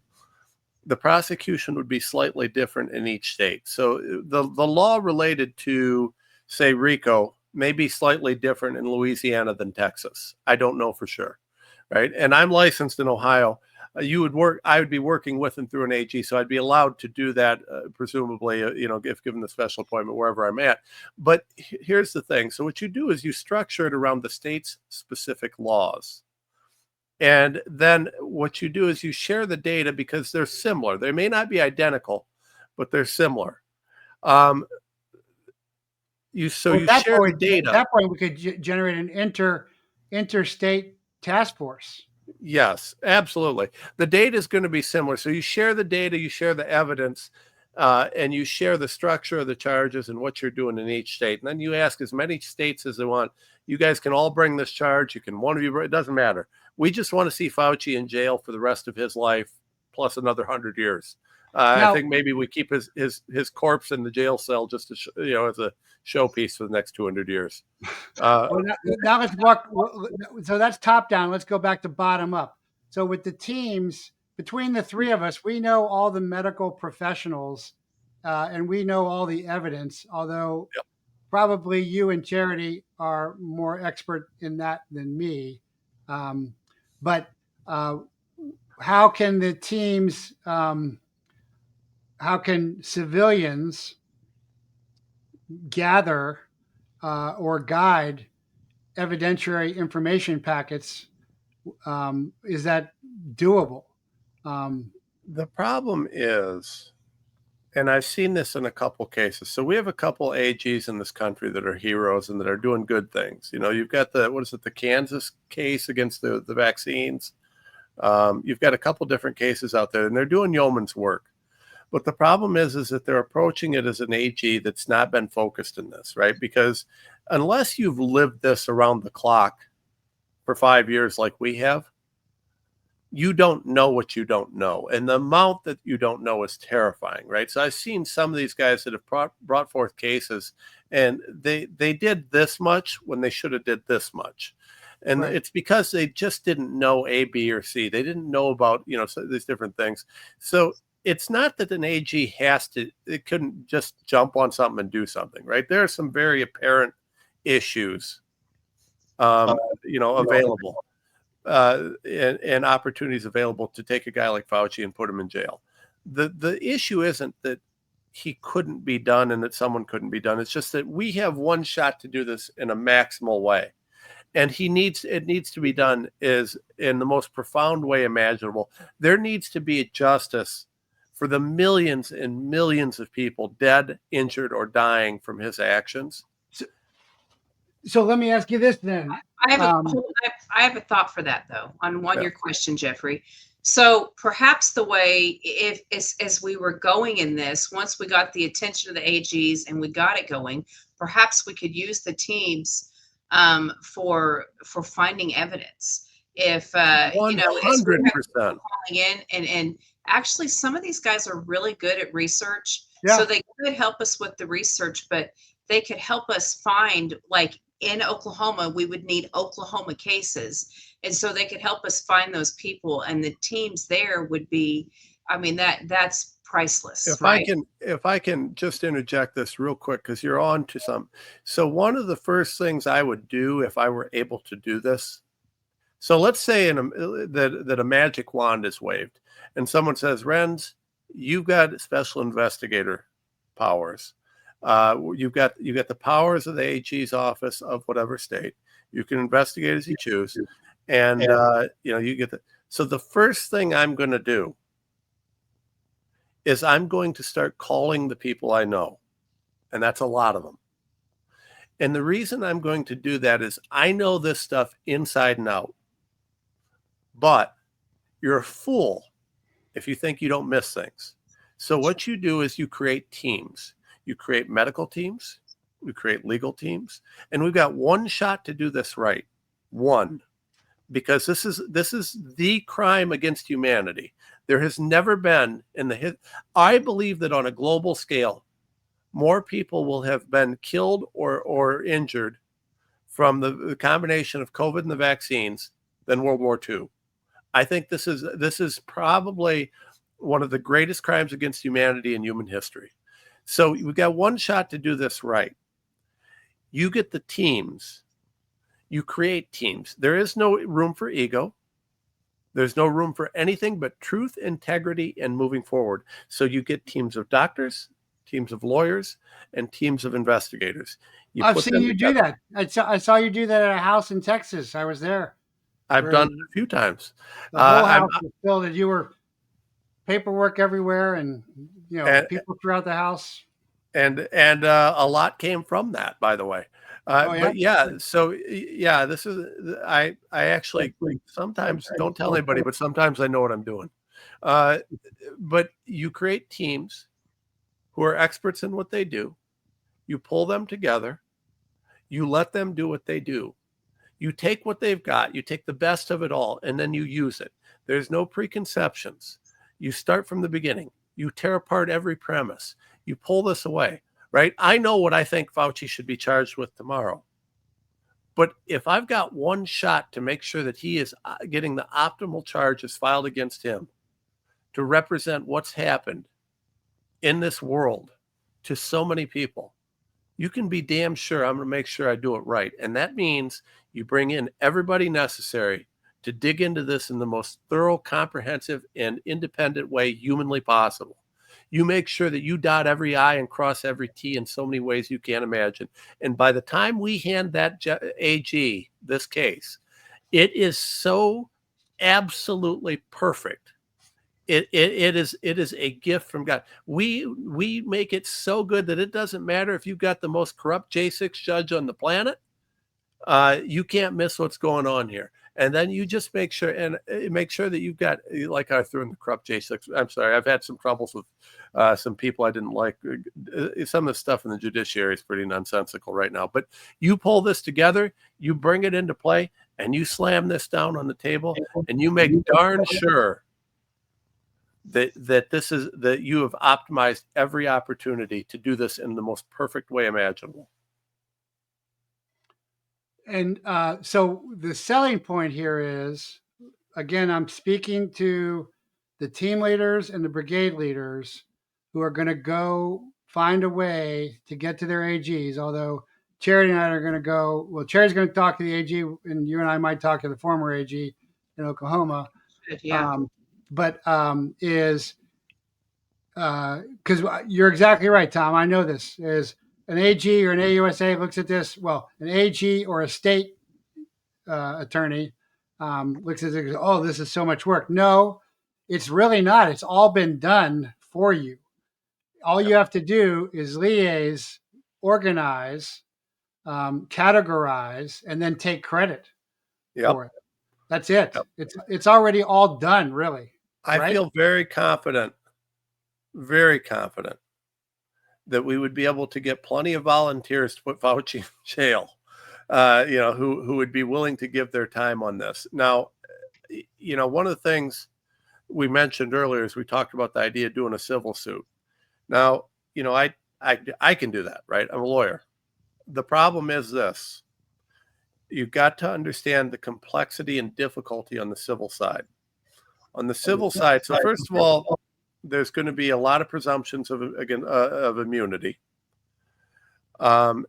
the prosecution would be slightly different in each state. So the law related to, say, RICO may be slightly different in Louisiana than Texas. I don't know for sure, right? And I'm licensed in Ohio. I would be working with and through an AG, so I'd be allowed to do that, presumably, if given the special appointment wherever I'm at. But here's the thing. So what you do is you structure it around the state's specific laws. And then what you do is you share the data because they're similar. They may not be identical, but they're similar. You share the data.
At that point, we could generate an interstate task force.
Yes, absolutely. The data is going to be similar. So you share the data, you share the evidence, and you share the structure of the charges and what you're doing in each state. And then you ask as many states as they want. You guys can all bring this charge. One of you, it doesn't matter. We just want to see Fauci in jail for the rest of his life, plus another 100 years. I think maybe we keep his corpse in the jail cell just to as a showpiece for the next 200 years.
Now let's walk. So that's top down. Let's go back to bottom up. So with the teams, between the three of us, we know all the medical professionals, and we know all the evidence. Although probably you and Charity are more expert in that than me. But how can the teams? How can civilians gather or guide evidentiary information packets? Is that doable?
The problem is, and I've seen this in a couple cases. So we have a couple AGs in this country that are heroes and that are doing good things. You've got the Kansas case against the vaccines. You've got a couple different cases out there, and they're doing yeoman's work. But the problem is that they're approaching it as an AG that's not been focused in this, right? Because unless you've lived this around the clock for 5 years like we have, you don't know what you don't know. And the amount that you don't know is terrifying, right? So I've seen some of these guys that have brought forth cases, and they did this much when they should have did this much. And It's because they just didn't know A, B, or C. They didn't know about, these different things. So it's not that an AG it couldn't just jump on something and do something, right? There are some very apparent issues, available, and opportunities available to take a guy like Fauci and put him in jail. The issue isn't that he couldn't be done and that someone couldn't be done. It's just that we have one shot to do this in a maximal way. And it needs to be done is in the most profound way imaginable. There needs to be justice for the millions and millions of people dead, injured, or dying from his actions.
So let me ask you this then.
I have a thought for that though on
Yeah.
your question, Jeffrey. So perhaps the way, if as we were going in this, once we got the attention of the AGs and we got it going, perhaps we could use the teams for finding evidence. If as we have
100%.
people calling in, and actually some of these guys are really good at research,
Yeah.
so they could help us with the research, but they could help us find, like in Oklahoma, we would need Oklahoma cases. And so they could help us find those people, and the teams there would be, I mean, that's priceless,
If
right?
I can just interject this real quick, because you're on to some. So one of the first things I would do if I were able to do this. So let's say that a magic wand is waved, and someone says, "Renz, you've got special investigator powers. You've got the powers of the AG's office of whatever state. You can investigate as you choose, and you get the." So the first thing I'm going to do is I'm going to start calling the people I know, and that's a lot of them. And the reason I'm going to do that is I know this stuff inside and out. But you're a fool if you think you don't miss things. So what you do is you create teams. You create medical teams, you create legal teams, and we've got one shot to do this right. One, because this is the crime against humanity. There has never been I believe that on a global scale, more people will have been killed or injured from the combination of COVID and the vaccines than World War II. I think this is probably one of the greatest crimes against humanity in human history. So we've got one shot to do this right. You get the teams. You create teams. There is no room for ego. There's no room for anything but truth, integrity, and moving forward. So you get teams of doctors, teams of lawyers, and teams of investigators.
I've seen you do that. I saw you do that at a house in Texas. I was there.
I've done it a few times.
The whole house was filled, and you were paperwork everywhere, and people throughout the house.
And a lot came from that, by the way. But this is I actually sometimes don't tell anybody, but sometimes I know what I'm doing. But you create teams who are experts in what they do. You pull them together. You let them do what they do. You take what they've got, you take the best of it all, and then you use it. There's no preconceptions. You start from the beginning. You tear apart every premise. You pull this away, right? I know what I think Fauci should be charged with tomorrow. But if I've got one shot to make sure that he is getting the optimal charges filed against him to represent what's happened in this world to so many people, you can be damn sure I'm going to make sure I do it right. And that means you bring in everybody necessary to dig into this in the most thorough, comprehensive, and independent way humanly possible. You make sure that you dot every I and cross every T in so many ways you can't imagine. And by the time we hand that AG this case, it is so absolutely perfect. It is a gift from God. We make it so good that it doesn't matter if you've got the most corrupt J6 judge on the planet. You can't miss what's going on here. And then you just make sure that you've got, like I threw in the corrupt J6. I'm sorry, I've had some troubles with some people I didn't like. Some of the stuff in the judiciary is pretty nonsensical right now. But you pull this together, you bring it into play, and you slam this down on the table, and you make darn sure that you have optimized every opportunity to do this in the most perfect way imaginable.
And so the selling point here is, again, I'm speaking to the team leaders and the brigade leaders who are going to go find a way to get to their AGs. Although Charity and I are going to go, well, Charity's going to talk to the AG, and you and I might talk to the former AG in Oklahoma.
Yeah.
Is because you're exactly right, Tom. I know this is an AG or an AUSA looks at this. Well, an AG or a state attorney looks at it and goes, oh, this is so much work. No, it's really not. It's all been done for you. All you have to do is liaise, organize, categorize, and then take credit
Yep.
for it. That's it.
Yep.
It's already all done, really.
I
right?
feel very confident that we would be able to get plenty of volunteers to put Fauci in jail, who would be willing to give their time on this. Now, one of the things we mentioned earlier is we talked about the idea of doing a civil suit. Now, I can do that, right? I'm a lawyer. The problem is this. You've got to understand the complexity and difficulty on the civil side. On the civil side, so first of all, there's going to be a lot of presumptions of immunity. And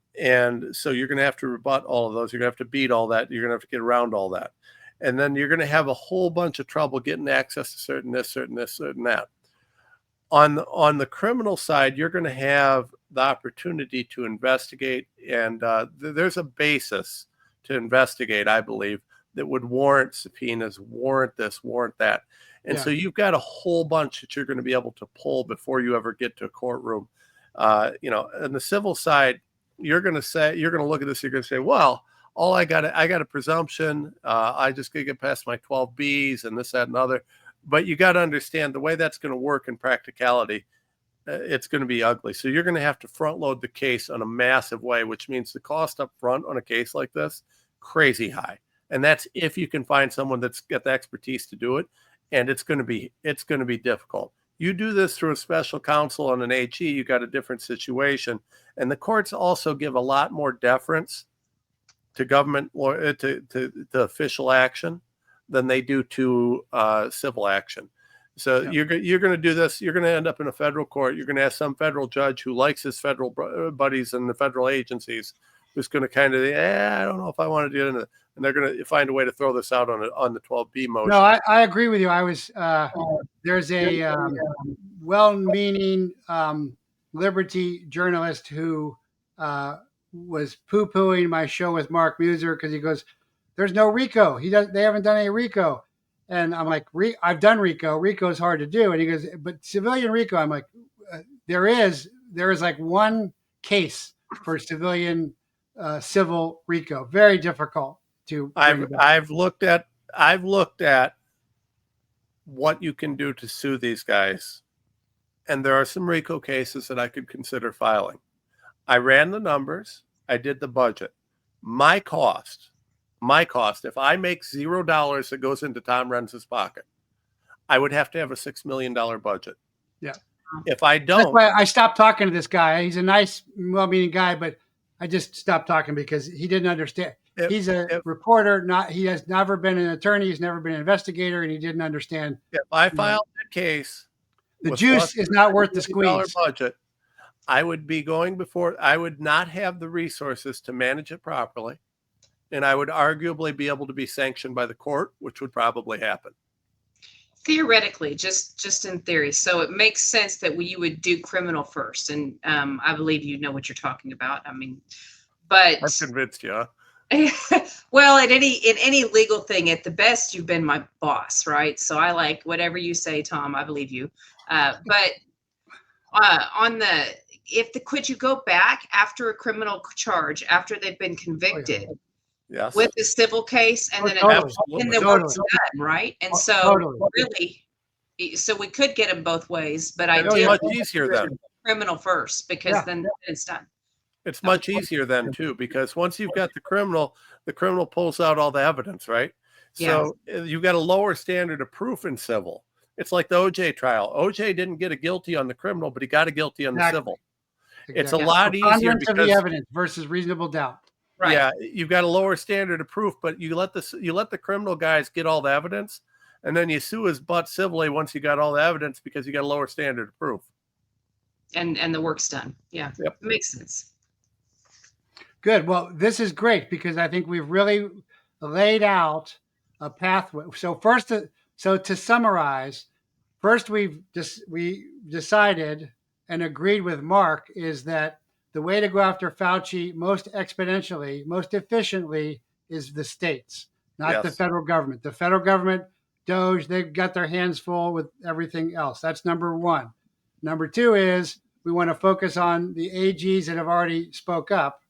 so you're going to have to rebut all of those. You're going to have to beat all that. You're going to have to get around all that. And then you're going to have a whole bunch of trouble getting access to certain this, certain this, certain that. On the criminal side, you're going to have the opportunity to investigate, and there's a basis to investigate, I believe, that would warrant subpoenas, warrant this, warrant that. And so you've got a whole bunch that you're going to be able to pull before you ever get to a courtroom. On the civil side, you're going to look at this, you're going to say, well, I got a presumption. I just got to get past my 12 Bs and this, that, and other. But you got to understand the way that's going to work in practicality, it's going to be ugly. So you're going to have to front load the case in a massive way, which means the cost up front on a case like this, crazy high. And that's if you can find someone that's got the expertise to do it. And it's going to be difficult. You do this through a special counsel on an AG, you got a different situation. And the courts also give a lot more deference to government to official action than they do to civil action. So you're going to do this. You're going to end up in a federal court. You're going to have some federal judge who likes his federal buddies in the federal agencies who's going to kind of, I don't know if I want to do it. And they're going to find a way to throw this out on the 12B motion.
No, I agree with you. I was there's a well-meaning liberty journalist who was poo-pooing my show with Mark Muser because he goes, "There's no RICO. They haven't done any RICO," and I'm like, "I've done RICO. RICO is hard to do." And he goes, "But civilian RICO," I'm like, there is like one case for civilian civil RICO. Very difficult to.
I've looked at what you can do to sue these guys, and there are some RICO cases that I could consider filing. I ran the numbers. I did the budget. My cost, if I make $0 that goes into Tom Renz's pocket, I would have to have a $6 million budget.
Yeah.
If I don't,
that's why I stopped talking to this guy. He's a nice, well-meaning guy, but I just stopped talking because he didn't understand. He's a reporter. He has never been an attorney. He's never been an investigator, and he didn't understand.
If I filed a case,
the juice is not worth the squeeze.
Budget, I would be going before. I would not have the resources to manage it properly, and I would arguably be able to be sanctioned by the court, which would probably happen.
Theoretically, just in theory. So it makes sense that you would do criminal first, and I believe you know what you're talking about. I mean, but
I'm convinced you. Huh?
Well, in any legal thing, at the best, you've been my boss, right? So I like whatever you say, Tom. I believe you. But could you go back after a criminal charge after they've been convicted?
Oh, yeah. Yes.
With a civil case, and then the work's done, right? And so really, so we could get them both ways, but ideally,
much easier then.
Criminal first, because then it's done.
It's much easier then too, because once you've got the criminal pulls out all the evidence, right? So you've got a lower standard of proof in civil. It's like the OJ trial. OJ didn't get a guilty on the criminal, but he got a guilty on the civil. Exactly. It's a lot easier because
of the evidence versus reasonable doubt.
Right.
Yeah, you've got a lower standard of proof, but you let the criminal guys get all the evidence, and then you sue his butt civilly once you got all the evidence because you got a lower standard of proof.
And the work's done. Yeah, It makes sense.
Good. Well, this is great because I think we've really laid out a pathway. So to summarize, first we decided and agreed with Mark is that the way to go after Fauci most exponentially, most efficiently is the states, not the federal government. The federal government, DOJ, they've got their hands full with everything else. That's number one. Number two is we want to focus on the AGs that have already spoke up.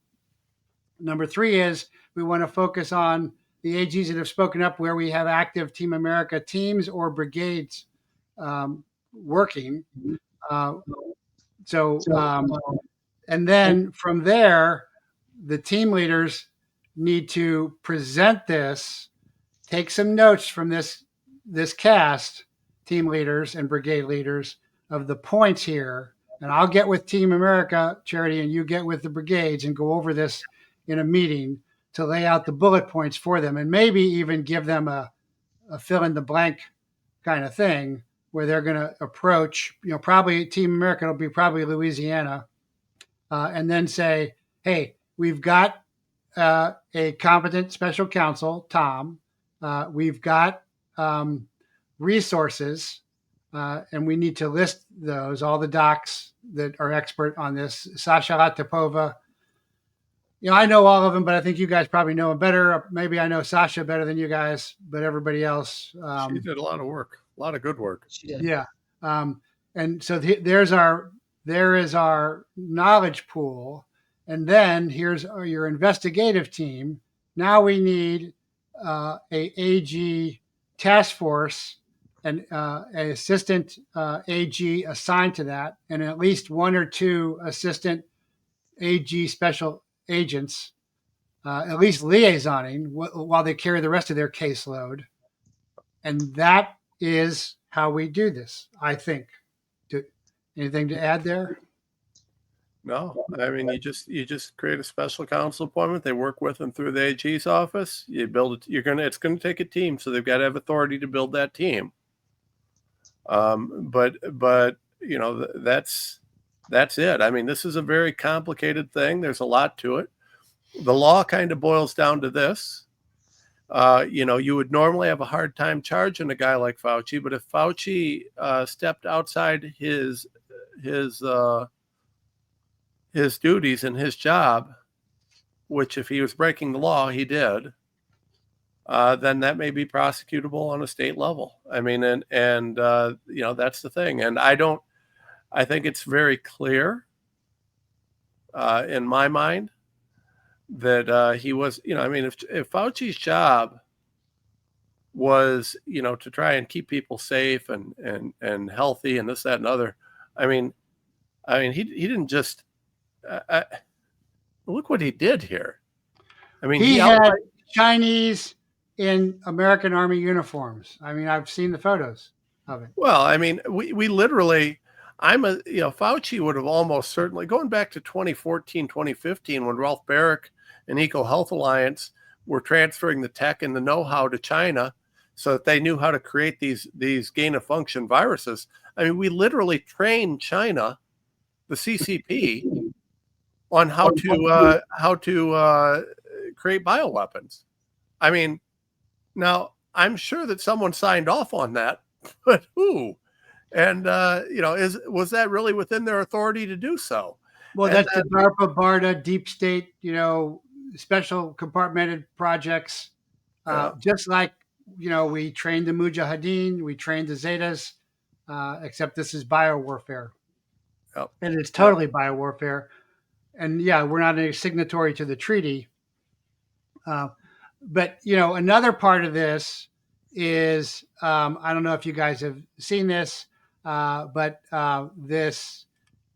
Number 3 is we want to focus on the AGs that have spoken up where we have active Team America teams or brigades working. Uh, and then from there, the team leaders need to present this, take some notes from this cast, team leaders and brigade leaders, of the points here. And I'll get with Team America, Charity, and you get with the brigades and go over this in a meeting to lay out the bullet points for them, and maybe even give them a fill in the blank kind of thing where they're going to approach, probably Team America will be probably Louisiana, and then say, hey, we've got a competent special counsel, Tom. We've got resources, and we need to list those, all the docs that are expert on this. Sasha Latapova. I know all of them, but I think you guys probably know them better. Maybe I know Sasha better than you guys, but everybody else.
She did a lot of work, a lot of good work.
She did.
Yeah. And so there is our knowledge pool. And then here's your investigative team. Now we need a AG task force and an assistant AG assigned to that, and at least 1 or 2 assistant AG special agents, at least liaisoning while they carry the rest of their caseload. And that is how we do this, I think. Anything to add there?
No, I mean, you just create a special counsel appointment. They work with them through the AG's office. You build it. It's going to take a team, so they've got to have authority to build that team. But that's it. I mean, this is a very complicated thing. There's a lot to it. The law kind of boils down to this. You would normally have a hard time charging a guy like Fauci, but if Fauci stepped outside his duties and his job, which if he was breaking the law, he did, then that may be prosecutable on a state level. I mean, and that's the thing. And I think it's very clear in my mind that he was, if Fauci's job was, to try and keep people safe and healthy and this, that, and other, I mean, he didn't just, look what he did here. I mean,
he had Chinese in American Army uniforms. I mean, I've seen the photos of it.
Well, I mean, we literally, Fauci would have almost certainly, going back to 2014, 2015, when Ralph Barrick and Eco Health Alliance were transferring the tech and the know-how to China so that they knew how to create these gain-of-function viruses. I mean, we literally trained China, the CCP, on how to create bioweapons. I mean, now I'm sure that someone signed off on that, but who? And was that really within their authority to do so?
Well, that's the DARPA, BARDA, deep state, special compartmented projects. Just like we trained the Mujahideen, we trained the Zetas, except this is biowarfare.
Yep.
And it's totally biowarfare. And yeah, we're not a signatory to the treaty. But, another part of this is, I don't know if you guys have seen this, but this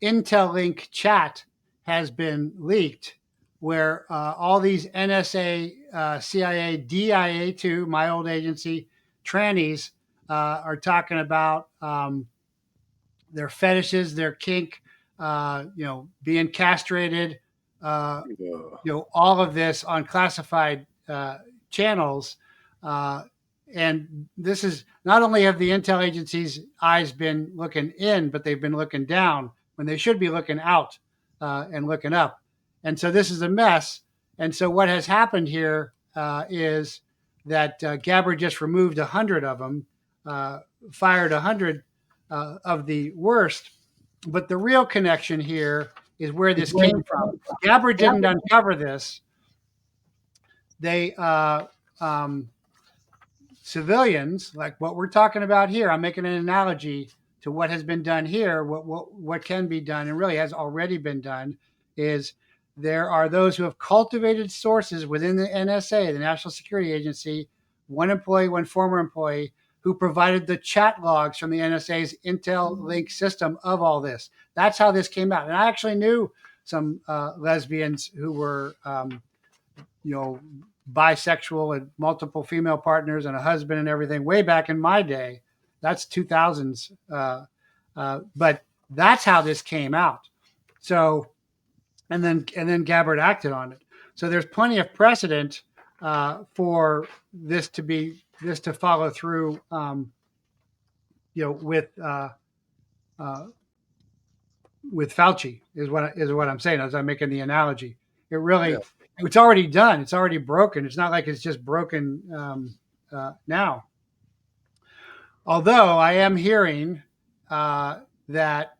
Intel Link chat has been leaked where all these NSA, CIA, DIA too, my old agency, trannies are talking about their fetishes, their kink, being castrated, all of this on classified channels. And this is not only have the intel agencies' eyes been looking in, but they've been looking down when they should be looking out and looking up. And so this is a mess. And so what has happened here is that Gabbard just removed 100 of them, fired 100 of the worst. But the real connection here is where this came from. Gabbard didn't uncover this. They civilians, like what we're talking about here, I'm making an analogy to what has been done here, what can be done and really has already been done, is there are those who have cultivated sources within the NSA, the National Security Agency, one employee, one former employee, who provided the chat logs from the NSA's Intel Link system of all this. That's how this came out. And I actually knew some lesbians who were, bisexual and multiple female partners and a husband and everything way back in my day. That's 2000s. But that's how this came out. So, and then Gabbard acted on it. So there's plenty of precedent for this to follow through. With Fauci is what I'm saying as I'm making the analogy. It really, it's already done. It's already broken. It's not like it's just broken now. Although I am hearing that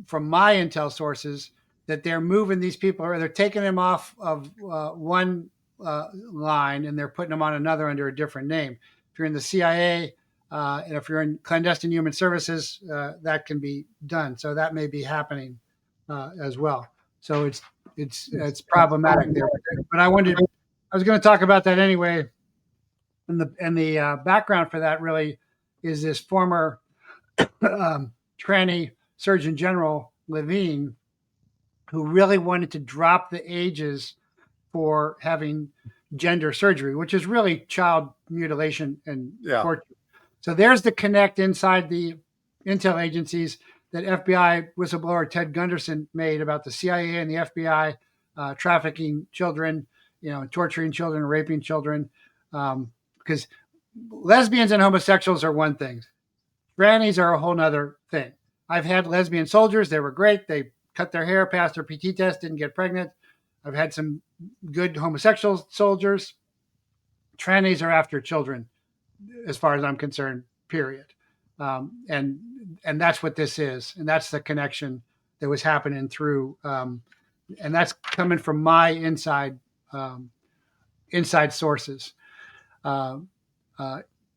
from my intel sources that they're moving these people, or they're taking them off of one line and they're putting them on another under a different name. If you're in the CIA, and if you're in clandestine human services, that can be done. So that may be happening as well. So it's problematic there. But I was going to talk about that anyway. And the background for that really is this former tranny Surgeon General Levine, who really wanted to drop the ages for having gender surgery, which is really child mutilation and torture. So there's the connect inside the intel agencies that FBI whistleblower Ted Gunderson made about the CIA and the FBI trafficking children, torturing children, raping children. Because lesbians and homosexuals are one thing. Grannies are a whole nother thing. I've had lesbian soldiers. They were great. They cut their hair, passed their PT test, didn't get pregnant. I've had some good homosexual soldiers. Trannies are after children, as far as I'm concerned, period. And that's what this is. And that's the connection that was happening through. And that's coming from my inside sources,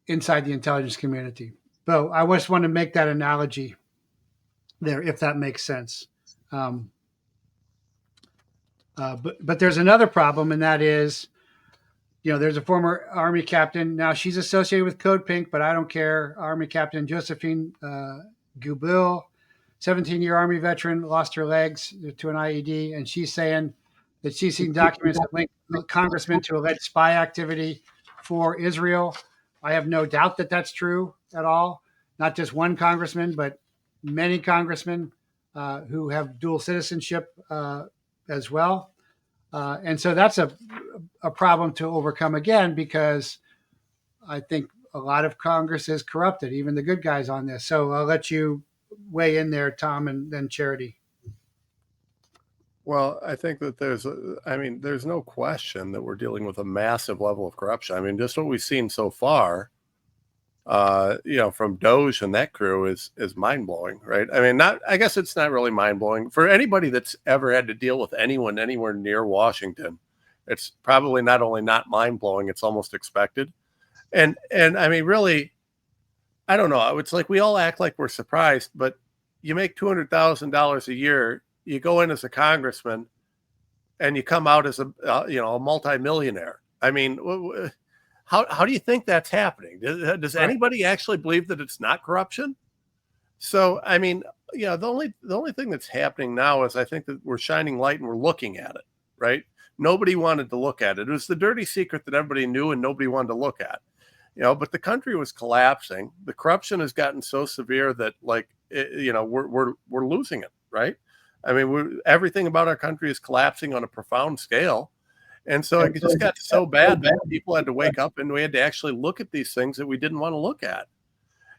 inside the intelligence community. So I just want to make that analogy there, if that makes sense. But there's another problem, and that is, there's a former Army captain. Now she's associated with Code Pink, but I don't care. Army Captain Josephine Gubil, 17-year Army veteran, lost her legs to an IED, and she's saying that she's seen documents that link congressmen to alleged spy activity for Israel. I have no doubt that that's true at all. Not just one congressman, but many congressmen who have dual citizenship as well. And so that's a problem to overcome again, because I think a lot of Congress is corrupted, even the good guys on this. So I'll let you weigh in there, Tom, and then Charity.
Well, I think that there's no question that we're dealing with a massive level of corruption. I mean, just what we've seen so far, from Doge and that crew is mind blowing, right? I mean, I guess it's not really mind blowing for anybody that's ever had to deal with anyone anywhere near Washington. It's probably not only not mind blowing, it's almost expected. And I mean, really, I don't know. It's like we all act like we're surprised, but you make $200,000 a year, you go in as a congressman, and you come out as a multimillionaire. I mean, how do you think that's happening? Does anybody actually believe that it's not corruption? So, I mean, the only thing that's happening now is I think that we're shining light and we're looking at it, right? Nobody wanted to look at it. It was the dirty secret that everybody knew and nobody wanted to look at, but the country was collapsing. The corruption has gotten so severe that we're losing it, right? I mean, everything about our country is collapsing on a profound scale. And so it just got so bad that people had to wake up and we had to actually look at these things that we didn't want to look at.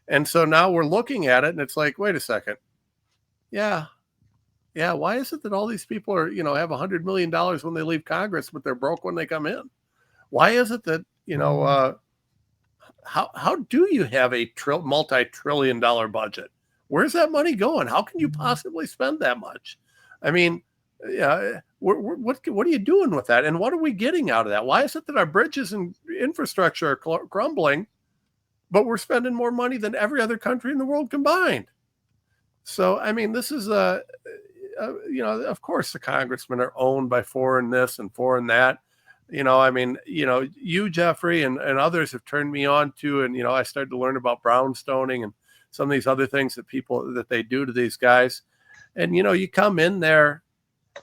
And so now we're looking at it and it's like, wait a second. Yeah. Why is it that all these people are, have $100 million when they leave Congress, but they're broke when they come in? Why is it that, how do you have a multi-trillion-dollar budget? Where's that money going? How can you possibly spend that much? I mean, what are you doing with that? And what are we getting out of that? Why is it that our bridges and infrastructure are crumbling, but we're spending more money than every other country in the world combined? So, I mean, this is of course the congressmen are owned by foreign this and foreign that. I mean, you, Jeffrey, and others have turned me on to, and, I started to learn about brownstoning and some of these other things that they do to these guys. And, you come in there,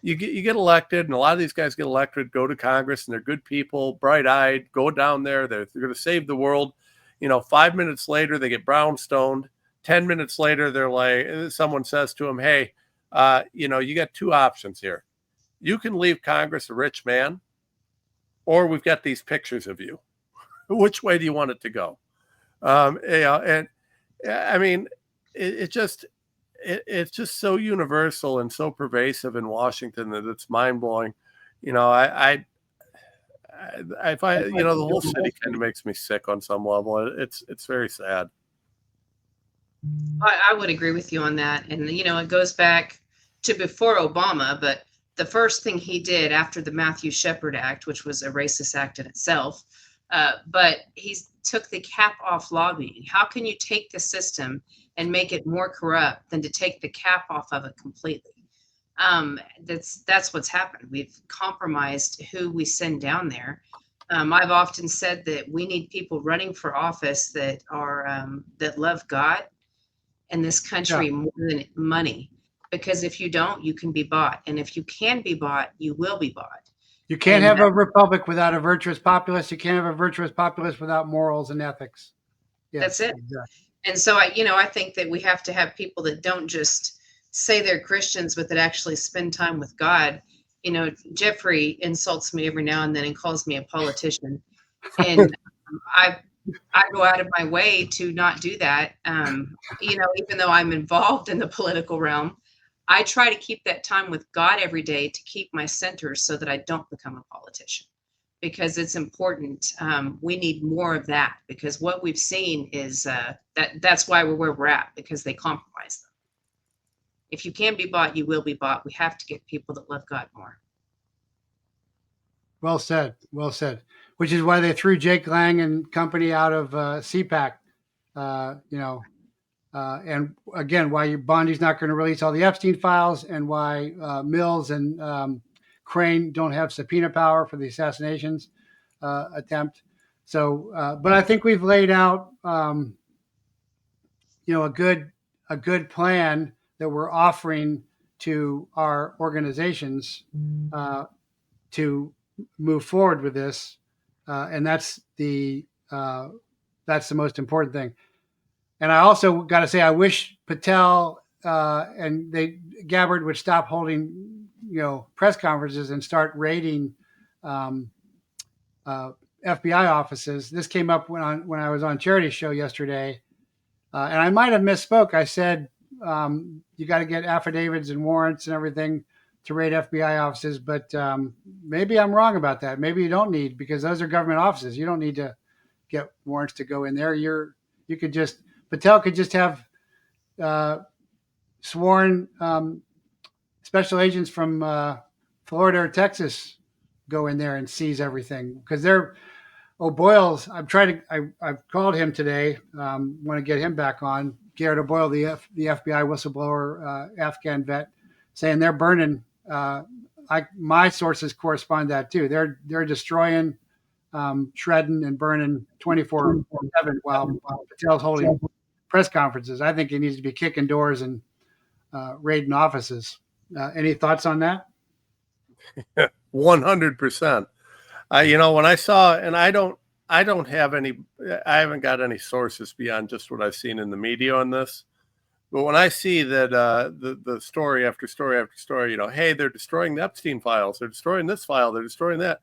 you get elected, and a lot of these guys get elected, go to Congress, and they're good people, bright-eyed, go down there, they're going to save the world. 5 minutes later, they get brownstoned. 10 minutes later, they're like, someone says to them, hey, you got two options here. You can leave Congress a rich man, or we've got these pictures of you. Which way do you want it to go? And I mean, it's just so universal and so pervasive in Washington that it's mind blowing. I find, the whole city kind of makes me sick on some level. It's very sad.
I would agree with you on that. And, it goes back to before Obama, but the first thing he did after the Matthew Shepard Act, which was a racist act in itself, but he took the cap off lobbying. How can you take the system and make it more corrupt than to take the cap off of it completely? That's what's happened. We've compromised who we send down there. I've often said that we need people running for office that are that love God and this country more than money. Because if you don't, you can be bought. And if you can be bought, you will be bought.
You can't have a republic without a virtuous populace. You can't have a virtuous populace without morals and ethics.
Yes, that's it.
Exactly.
And so I think that we have to have people that don't just say they're Christians, but that actually spend time with God. Jeffrey insults me every now and then and calls me a politician. And I go out of my way to not do that. Even though I'm involved in the political realm, I try to keep that time with God every day to keep my center so that I don't become a politician, because it's important. We need more of that, because what we've seen is that's why we're where we're at, because they compromise them. If you can be bought, you will be bought. We have to get people that love God more.
Well said. Well said. Which is why they threw Jake Lang and company out of CPAC. And again, why Bondi's not going to release all the Epstein files, and why Mills and Crane don't have subpoena power for the assassinations attempt. So, but I think we've laid out, a good plan that we're offering to our organizations to move forward with this, and that's the most important thing. And I also got to say, I wish Patel and Gabbard would stop holding, press conferences and start raiding FBI offices. This came up when I was on Charity's show yesterday, and I might have misspoke. I said you got to get affidavits and warrants and everything to raid FBI offices, but maybe I'm wrong about that. Maybe you don't need, because those are government offices. You don't need to get warrants to go in there. Patel could just have sworn special agents from Florida or Texas go in there and seize everything, because they're O'Boyle's. I've called him today. Want to get him back on. Garrett O'Boyle, the FBI whistleblower, Afghan vet, saying they're burning. My sources correspond that too. They're destroying, shredding, and burning 24/7 while Patel's holding press conferences. I think he needs to be kicking doors and raiding offices. Any thoughts on that?
100%. When I saw, and I haven't got any sources beyond just what I've seen in the media on this. But when I see that the story after story after story, hey, they're destroying the Epstein files, they're destroying this file, they're destroying that.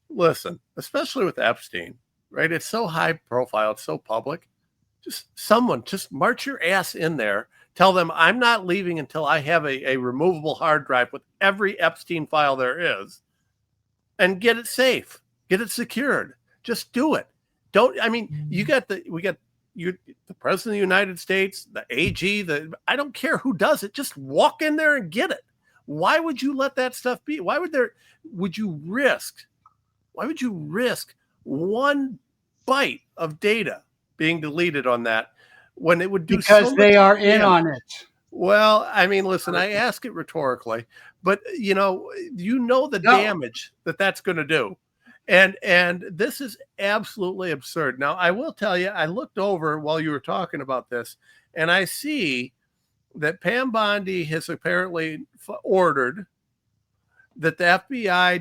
Listen, especially with Epstein, right? It's so high profile, it's so public. Just march your ass in there. Tell them I'm not leaving until I have a removable hard drive with every Epstein file there is, and get it safe, get it secured. Just do it. We got the president of the United States, the AG, I don't care who does it. Just walk in there and get it. Why would you let that stuff be? Why would you risk one byte of data being deleted on that when it would do
because
so
they
much
are in
damage?
on it.
Well, I mean, listen, I ask it rhetorically, but the
No.
damage that that's going to do. And this is absolutely absurd. Now, I will tell you, I looked over while you were talking about this, and I see that Pam Bondi has apparently ordered that the FBI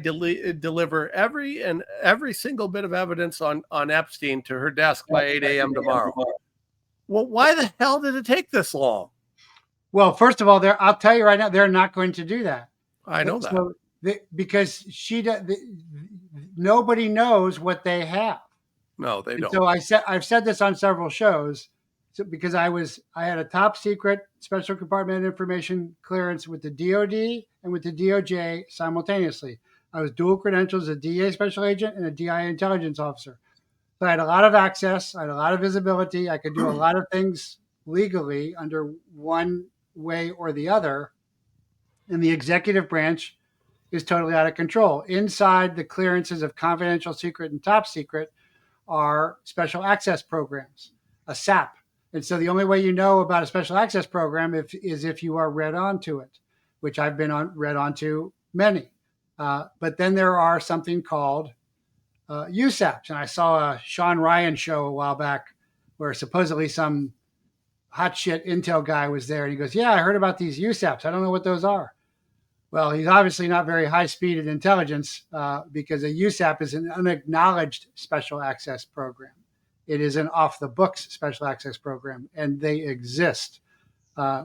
deliver every single bit of evidence on Epstein to her desk by 8 a.m. tomorrow. Well, why the hell did it take this long?
Well, first of all, I'll tell you right now, they're not going to do that.
I know
So because nobody knows what they have.
No, they don't.
So I've said this on several shows, because I had a top secret special compartment information clearance with the DoD and with the DOJ simultaneously. I was dual credentials, a DEA special agent and a DIA intelligence officer. So I had a lot of access. I had a lot of visibility. I could do a lot of things legally under one way or the other. And the executive branch is totally out of control. Inside the clearances of confidential, secret, and top secret are special access programs, a SAP. And so the only way you know about a special access program is if you are read onto it, which I've been read onto many. But then there are something called USAPs. And I saw a Sean Ryan show a while back where supposedly some hot shit intel guy was there. And he goes, yeah, I heard about these USAPs. I don't know what those are. Well, he's obviously not very high speed in intelligence because a USAP is an unacknowledged special access program. It is an off the books special access program, and they exist.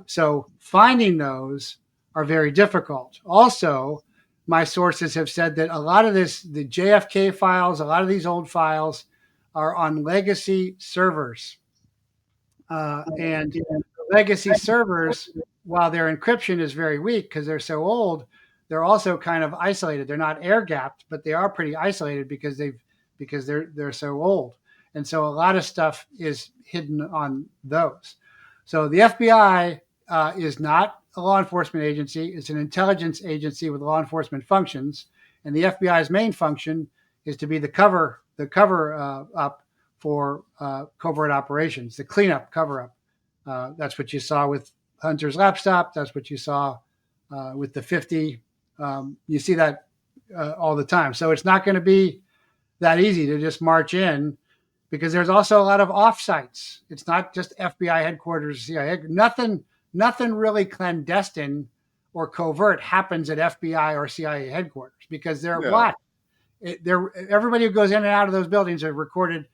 So finding those are very difficult. Also, my sources have said that a lot of the JFK files, a lot of these old files are on legacy servers. And legacy servers, while their encryption is very weak because they're so old, they're also kind of isolated. They're not air gapped, but they are pretty isolated because they're so old. And so a lot of stuff is hidden on those. So the FBI is not a law enforcement agency. It's an intelligence agency with law enforcement functions. And the FBI's main function is to be the cover up for covert operations, the cleanup, cover up. That's what you saw with Hunter's laptop. That's what you saw with the 50. You see that all the time. So it's not going to be that easy to just march in, because there's also a lot of offsites. It's not just FBI headquarters, CIA. Nothing really clandestine or covert happens at FBI or CIA headquarters, because everybody who goes in and out of those buildings are recorded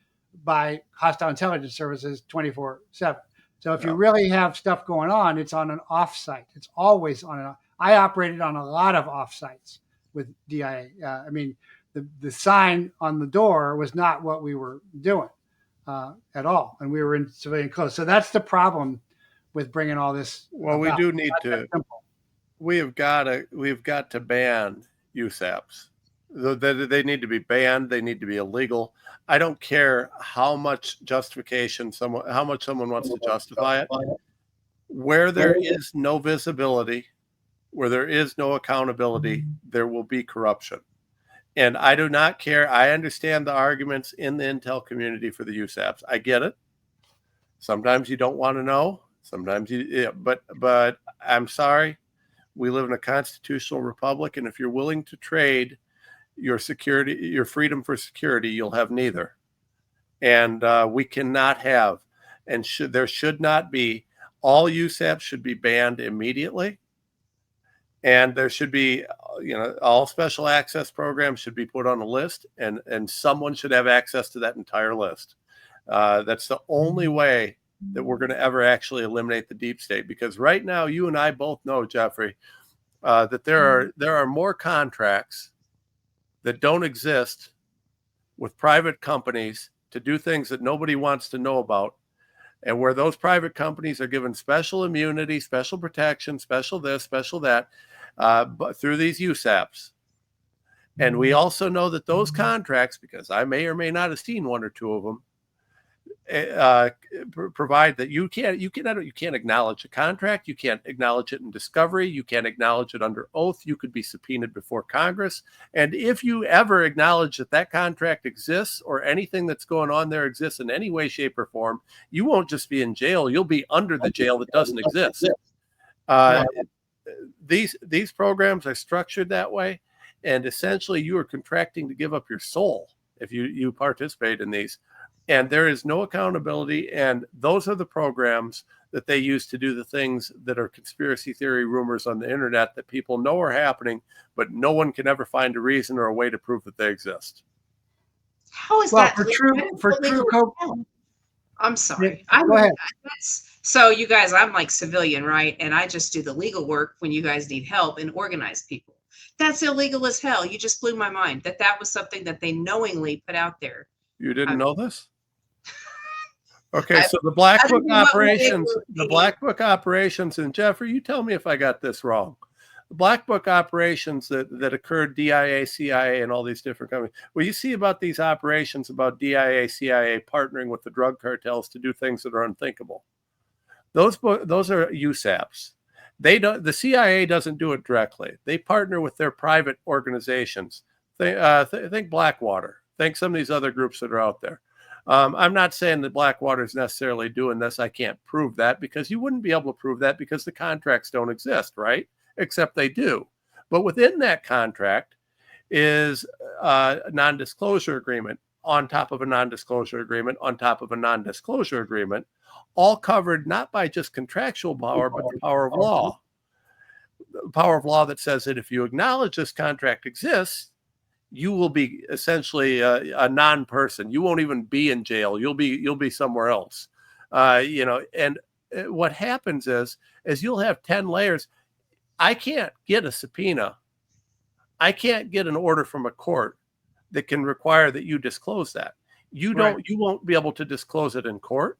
by hostile intelligence services 24/7. So if you really have stuff going on, it's on an offsite. It's always on I operated on a lot of offsites with DIA. I mean, the sign on the door was not what we were doing at all, and we were in civilian clothes. So that's the problem with bringing all this.
Well, we do need to. We've got to ban USAPs. They need to be banned. They need to be illegal. I don't care how much how much someone wants to justify it. Where there is no visibility, where there is no accountability, there will be corruption. And I do not care. I understand the arguments in the intel community for the USAPs. I get it. Sometimes you don't want to know. Sometimes but I'm sorry. We live in a constitutional republic, and if you're willing to trade your freedom for security, you'll have neither. And we cannot have, and there should not be, all USAPs should be banned immediately. And there should be, all special access programs should be put on a list, and someone should have access to that entire list. That's the only way that we're going to ever actually eliminate the deep state. Because right now, you and I both know, Jeffrey, that there are more contracts that don't exist with private companies to do things that nobody wants to know about, and where those private companies are given special immunity, special protection, special this, special that, but through these USAPs. And we also know that those contracts, because I may or may not have seen one or two of them, provide that you can't acknowledge a contract. You can't acknowledge it in discovery. You can't acknowledge it under oath. You could be subpoenaed before Congress. And if you ever acknowledge that contract exists, or anything that's going on there exists in any way, shape, or form, you won't just be in jail. You'll be under the jail that doesn't exist. Uh, these programs are structured that way, and essentially you are contracting to give up your soul if you participate in these, and there is no accountability. And those are the programs that they use to do the things that are conspiracy theory rumors on the internet that people know are happening, but no one can ever find a reason or a way to prove that they exist.
How is
Well,
that
for true
legal? I'm sorry.
Go ahead.
So you guys, I'm like civilian, right? And I just do the legal work when you guys need help and organize people. That's illegal as hell. You just blew my mind that was something that they knowingly put out there.
You didn't know this? Okay,
I-
so the Black
I
Book
don't know what
operations,
were
the Black Book operations, and Jeffrey, you tell me if I got this wrong. The Black Book operations that occurred, DIA, CIA, and all these different companies. Well, you see about these operations about DIA, CIA partnering with the drug cartels to do things that are unthinkable. Those are USAPs. They don't. The CIA doesn't do it directly. They partner with their private organizations. Think Blackwater. Think some of these other groups that are out there. I'm not saying that Blackwater is necessarily doing this. I can't prove that because you wouldn't be able to prove that because the contracts don't exist, right? Except they do. But within that contract is a non-disclosure agreement on top of a non-disclosure agreement on top of a non-disclosure agreement, all covered not by just contractual power, but the power of law. The power of law that says that if you acknowledge this contract exists, you will be essentially a non-person. You won't even be in jail. You'll be somewhere else. And what happens is you'll have 10 layers. I can't get a subpoena. I can't get an order from a court that can require that you disclose that. You won't be able to disclose it in court.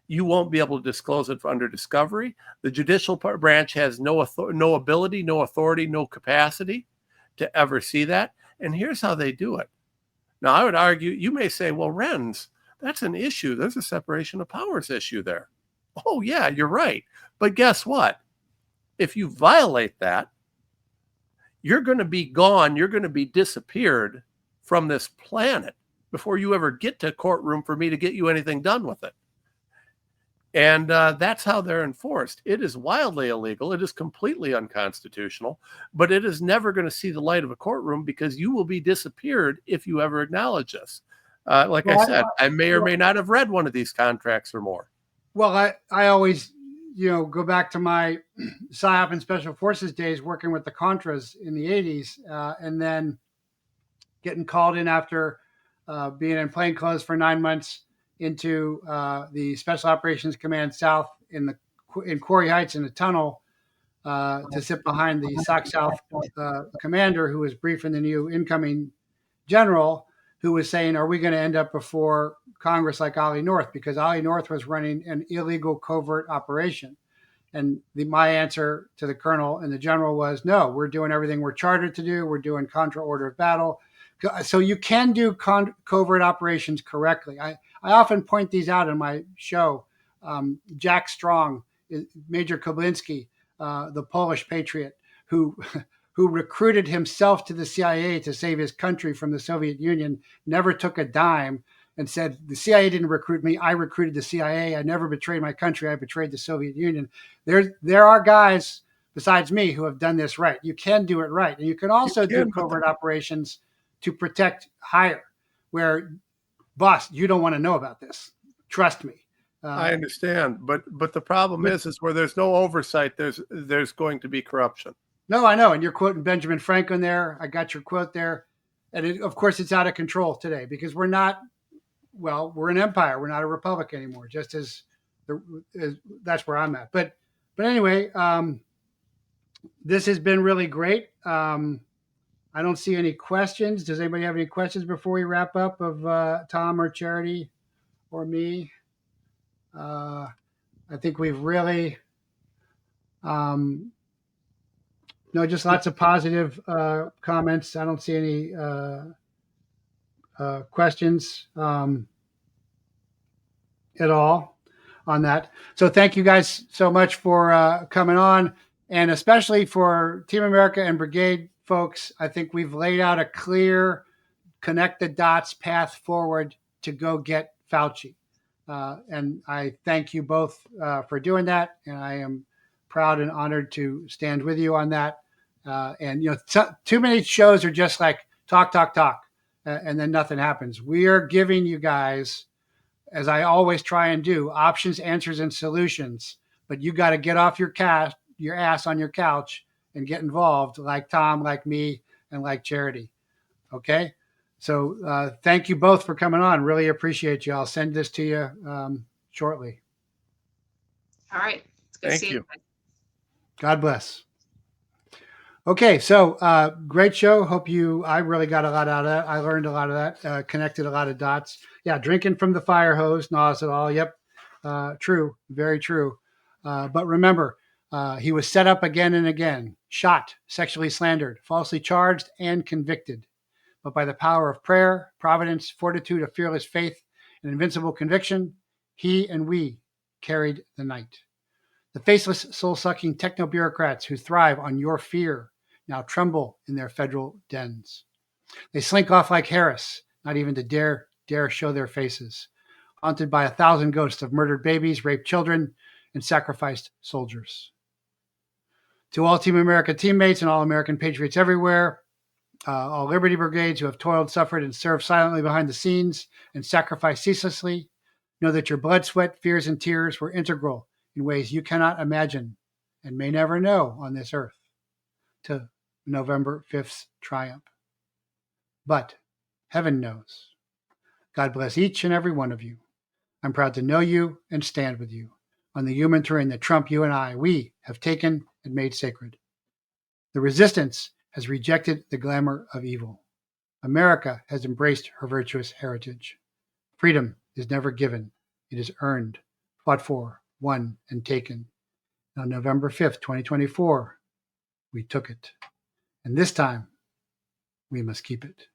You won't be able to disclose it under discovery. The judicial branch has no ability, no authority, no capacity to ever see that. And here's how they do it. Now, I would argue, you may say, well, Renz, that's an issue. There's a separation of powers issue there. Oh, yeah, you're right. But guess what? If you violate that, you're going to be gone. You're going to be disappeared from this planet before you ever get to a courtroom for me to get you anything done with it. And that's how they're enforced. It is wildly illegal. It is completely unconstitutional, but it is never going to see the light of a courtroom because you will be disappeared if you ever acknowledge this. Like I said, I may or may not have read one of these contracts or more.
Well, I always, go back to my PSYOP and Special Forces days working with the Contras in the 80s, and then getting called in after being in plain clothes for 9 months into the Special Operations Command South in Quarry Heights in the tunnel to sit behind the SOC South commander who was briefing the new incoming general who was saying, are we going to end up before Congress like Ollie North? Because Ollie North was running an illegal covert operation. And my answer to the colonel and the general was, no, we're doing everything we're chartered to do. We're doing contra order of battle. So you can do covert operations correctly. I often point these out in my show. Jack Strong, Major Koblinski, the Polish patriot who recruited himself to the CIA to save his country from the Soviet Union, never took a dime and said, the CIA didn't recruit me. I recruited the CIA. I never betrayed my country. I betrayed the Soviet Union. There are guys besides me who have done this right. You can do it right. And you can also do covert operations to protect hire, where, boss, you don't want to know about this. Trust me.
I understand, but the problem is where there's no oversight, there's going to be corruption.
No, I know, and you're quoting Benjamin Franklin there. I got your quote there, and of course, it's out of control today because we're an empire. We're not a republic anymore. Just as that's where I'm at. But anyway, this has been really great. I don't see any questions. Does anybody have any questions before we wrap up of Tom or Charity or me? I think we've really, just lots of positive comments. I don't see any questions at all on that. So thank you guys so much for coming on, and especially for Team America and Brigade folks. I think we've laid out a clear, connect the dots path forward to go get Fauci. And I thank you both for doing that. And I am proud and honored to stand with you on that. And, too many shows are just like talk, and then nothing happens. We are giving you guys, as I always try and do, options, answers, and solutions. But you got to get off your ass on your couch and get involved, like Tom, like me, and like Charity. Okay? So thank you both for coming on. Really appreciate you. I'll send this to you shortly.
All right. It's good
Thank
seeing
you.
God bless. Okay, so great show. I really got a lot out of that. I learned a lot of that, connected a lot of dots. Yeah, drinking from the fire hose, not at all. Yep, true, very true. But remember, he was set up again and again, shot, sexually slandered, falsely charged, and convicted. But by the power of prayer, providence, fortitude, a fearless faith, and invincible conviction, he and we carried the night. The faceless, soul-sucking techno-bureaucrats who thrive on your fear now tremble in their federal dens. They slink off like Harris, not even to dare show their faces, haunted by 1,000 ghosts of murdered babies, raped children, and sacrificed soldiers. To all Team America teammates and all American patriots everywhere, all Liberty Brigades who have toiled, suffered, and served silently behind the scenes and sacrificed ceaselessly, know that your blood, sweat, fears, and tears were integral in ways you cannot imagine and may never know on this earth to November 5th's triumph. But heaven knows. God bless each and every one of you. I'm proud to know you and stand with you on the human terrain that Trump, you, and we have taken and made sacred. The resistance has rejected the glamour of evil. America has embraced her virtuous heritage. Freedom is never given. It is earned, fought for, won, and taken. On November 5th, 2024, we took it. And this time, we must keep it.